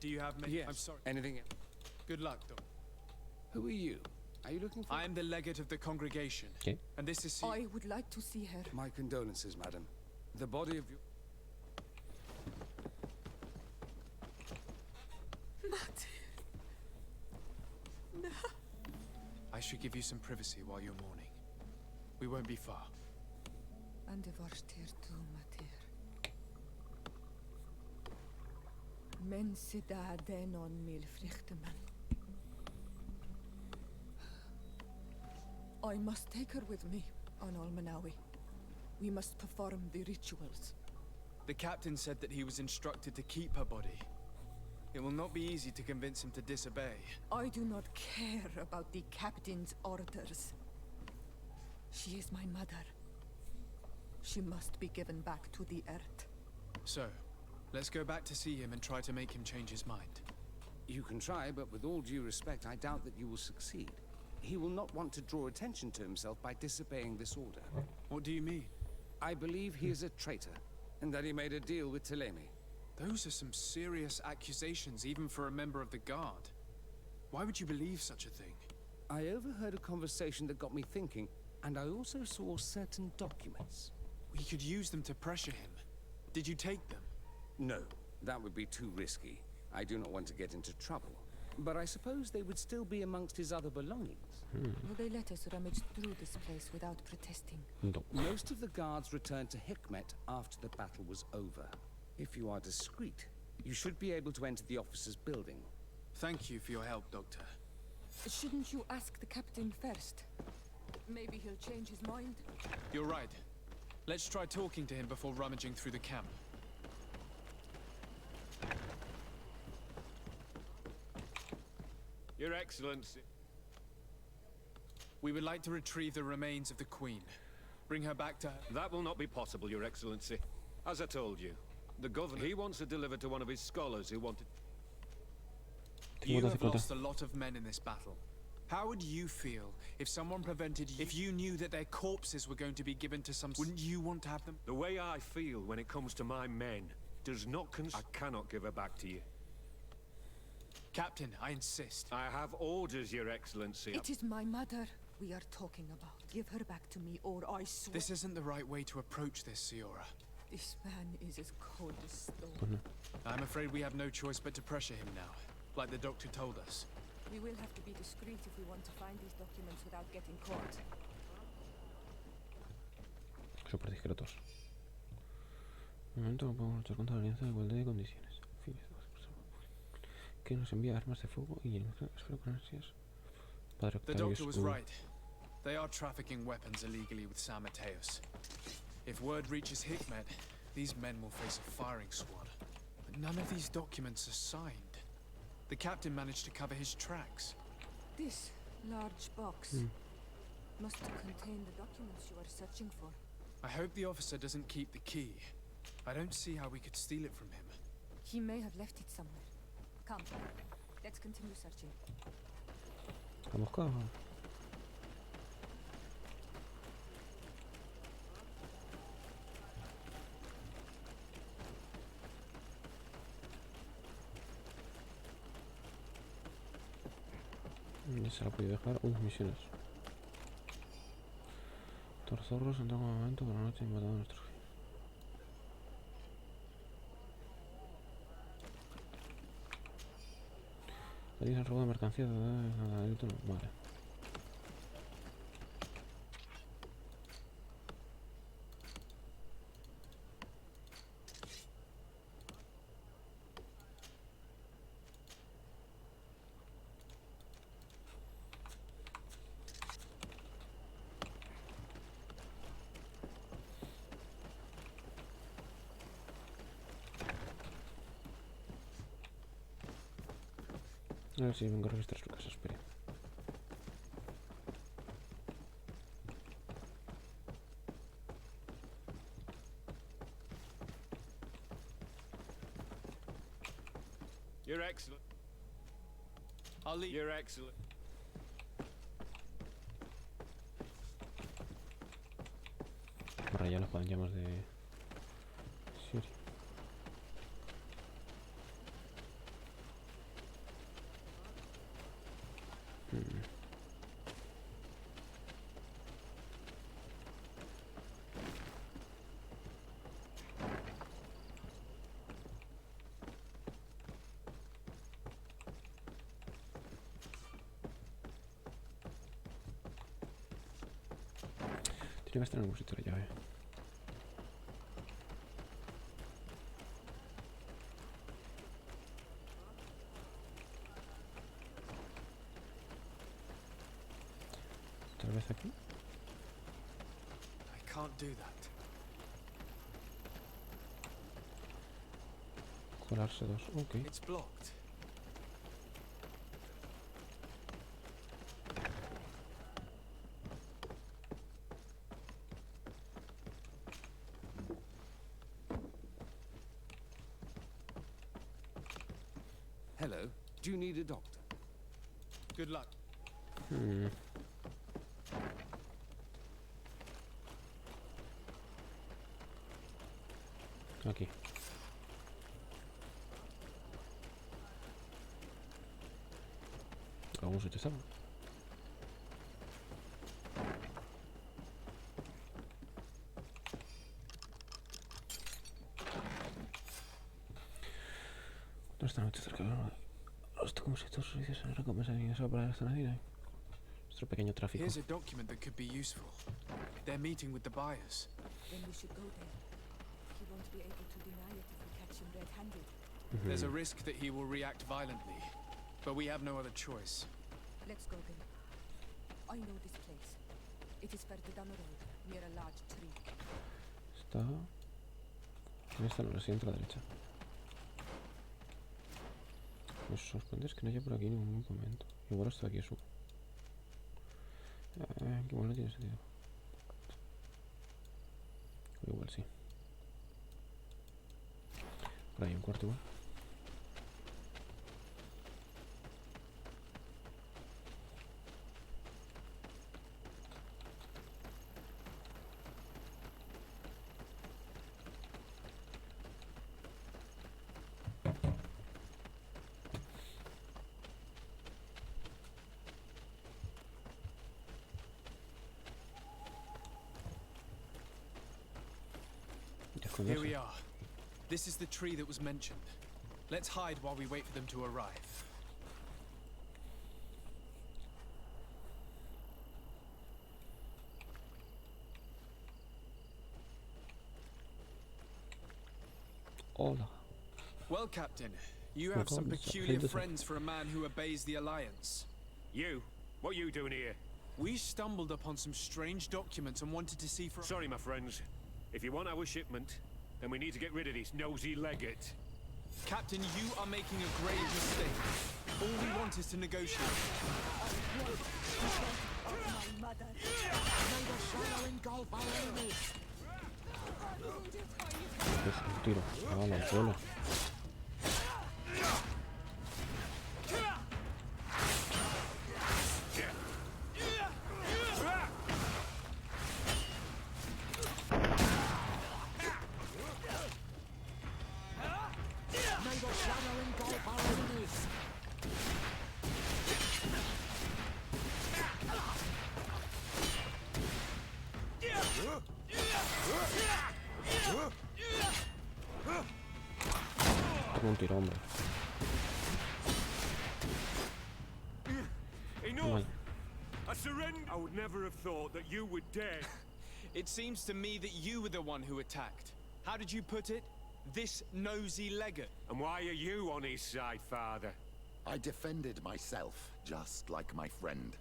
Do you have many... Yes. I'm sorry. Anything else? Good luck, Doctor. Who are you? Are you looking for... I am the legate of the congregation. Okay. And this is... I would like to see her. My condolences, madam. The body of your... No. I should give you some privacy while you're mourning. We won't be far. And the Varster too, Mater. Men sida den on mil frichteman. I must take her with me on Almanawi. We must perform the rituals. The captain said that he was instructed to keep her body. It will not be easy to convince him to disobey. I do not care about the captain's orders. She is my mother. She must be given back to the earth. So, let's go back to see him and try to make him change his mind. You can try, but with all due respect, I doubt that you will succeed. He will not want to draw attention to himself by disobeying this order. What do you mean? I believe he is a traitor, and that he made a deal with Telemi. Those are some serious accusations, even for a member of the Guard. Why would you believe such a thing? I overheard a conversation that got me thinking, and I also saw certain documents. We could use them to pressure him. Did you take them? No, that would be too risky. I do not want to get into trouble. But I suppose they would still be amongst his other belongings. Will they let us rummage through this place without protesting? No. Most of the guards returned to Hikmet after the battle was over. If you are discreet, you should be able to enter the officer's building. Thank you for your help, Doctor. Shouldn't you ask the captain first? Maybe he'll change his mind. You're right. Let's try talking to him before rummaging through the camp. Your Excellency. We would like to retrieve the remains of the Queen. Bring her back to her. That will not be possible, Your Excellency. As I told you, the governor, he wants to deliver to one of his scholars who wanted... You have lost a lot of men in this battle. How would you feel if someone prevented you... If you knew that their corpses were going to be given to some... Wouldn't you want to have them? The way I feel when it comes to my men does not I cannot give her back to you. Captain, I insist. I have orders, Your Excellency. It is my mother we are talking about. Give her back to me, or I swear... This isn't the right way to approach this, Seora. This man is as cold as stone. I'm afraid we have no choice but to pressure him now, like the doctor told us. We will have to be discreet if we want to find these documents without getting caught. Súper discretos. De momento no podemos luchar contra la alianza de igualdad de condiciones. Que nos envía armas de fuego y espero con ansias. Padre The Octavius doctor was right. They are trafficking weapons illegally with San Mateos. If word reaches Hikmet, these men will face a firing squad. But None of these documents are signed. The captain managed to cover his tracks. This large box must contain the documents you are searching for. I hope the officer doesn't keep the key. I don't see how we could steal it from him. He may have left it somewhere. Come, let's continue searching. Vamos acá. Ya se la puedo dejar. Misiones. Torzorros entró un momento por la noche y matado a nuestros jefes. Ahí el robo de mercancías. Vale. A ver si vengo a registrar su casa, espere. You're excellent. You're excellent. Ahora ya los llamas de Siri. Tiene que estar en algún sitio la llave. Tal vez aquí. I can't do that. Colarse dos. Ok. It's blocked. Hello. Do you need a doctor? Good luck. Aquí. ¿Algún sitio estaba? Esta noche cerca de los compositos servicios en recompensa de ingreso para esta nación. Nuestro pequeño tráfico. Here's a document that could be useful. They're meeting with the buyers. Then we should go there. He won't be able to deny it if we catch him red-handed. There's a risk that he will react violently, but we have no other choice. Let's go then. I know this place. It is further down the road, near a large tree. Está... En esta no, la siguiente a la derecha. Me sorprende es que no haya por aquí ningún momento. Igual hasta aquí subo. Que igual no tiene sentido. O igual sí. Por ahí un cuarto igual. Here we are. This is the tree that was mentioned. Let's hide while we wait for them to arrive. Hola. Well, Captain, you have some peculiar friends for a man who obeys the Alliance. You? What are you doing here? We stumbled upon some strange documents and wanted to see for... Sorry, my friends. If you want our shipment, then we need to get rid of this nosy legate. Captain, you are making a grave mistake. All we want is to negotiate. Es un tiro. Ah, al suelo. Tengo un tiro, hombre. Enough! I surrender! I would never have thought that you would dare. It seems to me that you were the one who attacked. How did you put it? This nosy legate. And why are you on his side, Father? I defended myself, just like my friend.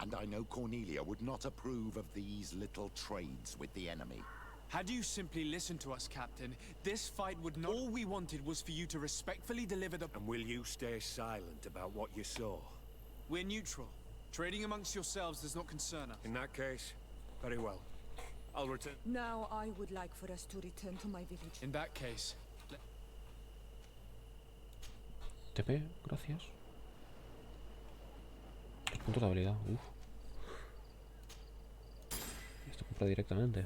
And I know Cornelia would not approve of these little trades with the enemy. Had you simply listened to us, Captain, this fight would not... All we wanted was for you to respectfully deliver the... And will you stay silent about what you saw? We're neutral. Trading amongst yourselves does not concern us. In that case, very well. I'll return. Now I would like for us to return to my village. In that case... TP, gracias. Los puntos de habilidad, uff. Esto compra directamente.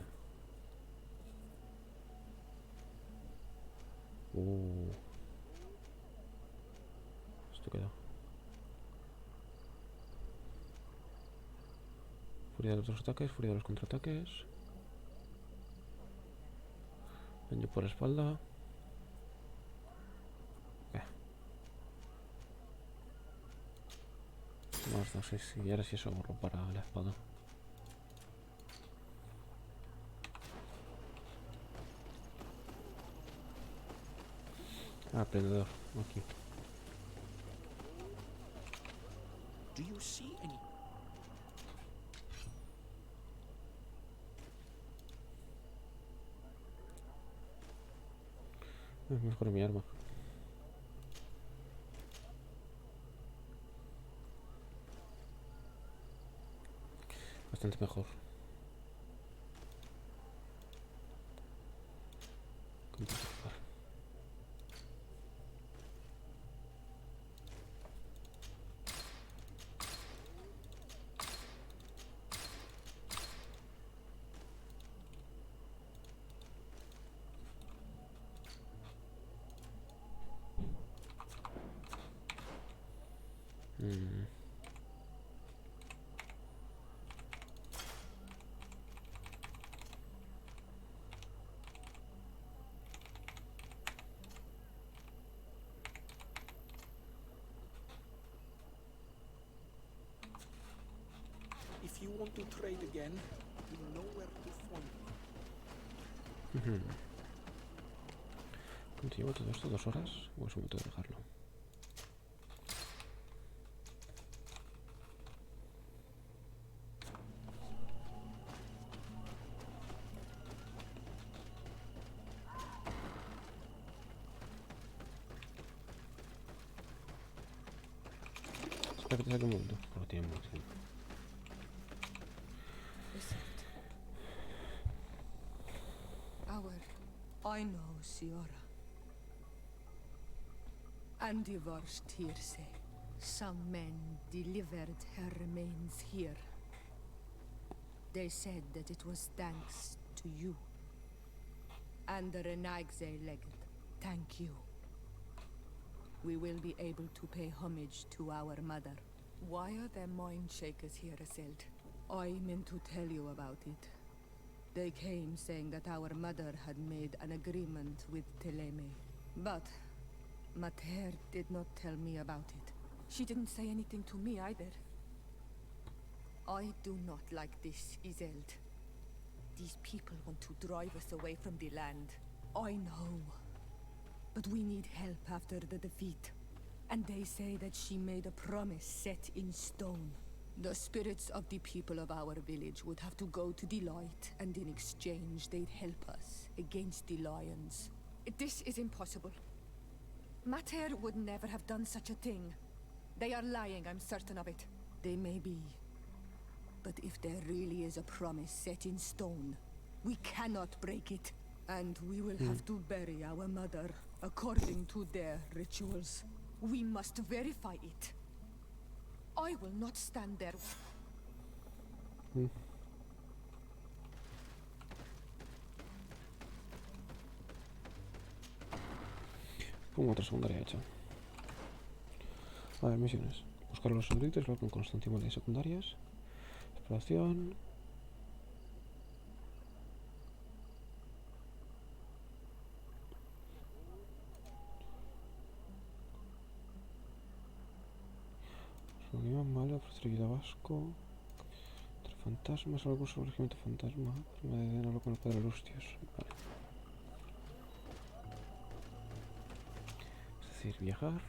Esto queda. Furia de los dos ataques, furia de los contraataques. Daño por la espalda. Más no sé si ahora sí eso ahorro para la espada. Ah, prendedor, aquí. Do you see any? Es mejor mi arma. Bastante mejor. If you want to trade again, you know where to find me. ¿Cuánto llevo todo esto? ¿2 horas? ¿O es un momento de dejarlo? Espera que te saque un momento, porque tiene mucho tiempo. I know, Siora. And divorced hearsay. Some men delivered her remains here. They said that it was thanks to you. And the Renagze legate. Thank you. We will be able to pay homage to our mother. Why are there mind shakers here, Isilde? I meant to tell you about it. They came saying that our mother had made an agreement with Teleme. But Mater did not tell me about it. She didn't say anything to me either. I do not like this, Isilde. These people want to drive us away from the land. I know. But we need help after the defeat. And they say that she made a promise set in stone. The spirits of the people of our village would have to go to the light, and in exchange they'd help us against the lions. This is impossible. Mater would never have done such a thing. They are lying, I'm certain of it. They may be. But if there really is a promise set in stone, we cannot break it. And we will have to bury our mother according to their rituals. We must verify it. I will not stand there. Pongo otra secundaria hecha. A ver, misiones. Buscar a los eruditos, hablar con Constantino de secundarias. Exploración. Reunión, vale, ofrecer ayuda a Vasco. Entre fantasmas, algo sobre el regimiento fantasma. Prima de Eden, hablo con el padre Lustios. Vale. Es decir, viajar.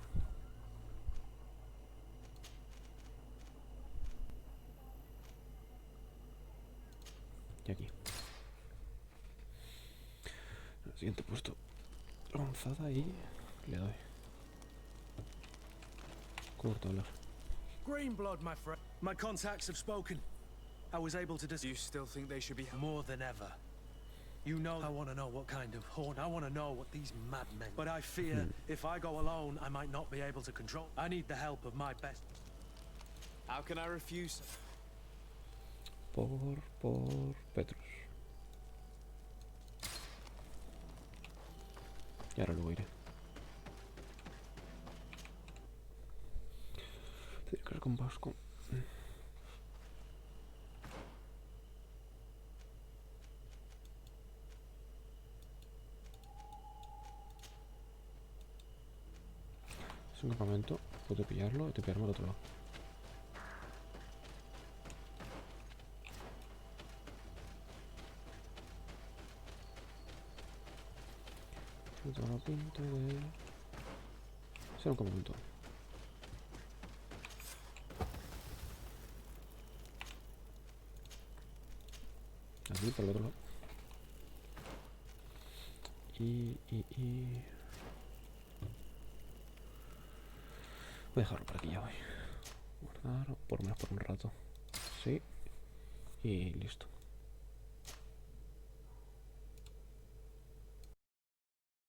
Y aquí. El siguiente puesto. Avanzada y le doy. Corto hablar. Greenblood, my friend. My contacts have spoken. I was able to Do you still think they should be more than ever? You know I want to know what kind of horn. I want to know what these madmen. But I fear if I go alone, I might not be able to control. I need the help of my best. How can I refuse? Por Petrus. Y ahora luego iré. Tendría que ir con Vasco. Es un campamento. Puedo pillarlo y te pillarme al otro lado. Tiene toda la pinta de ser un campamento. Aquí por el otro lado. Y voy a dejarlo por aquí, ya voy. Guardar, por lo menos por un rato. Sí. Y listo.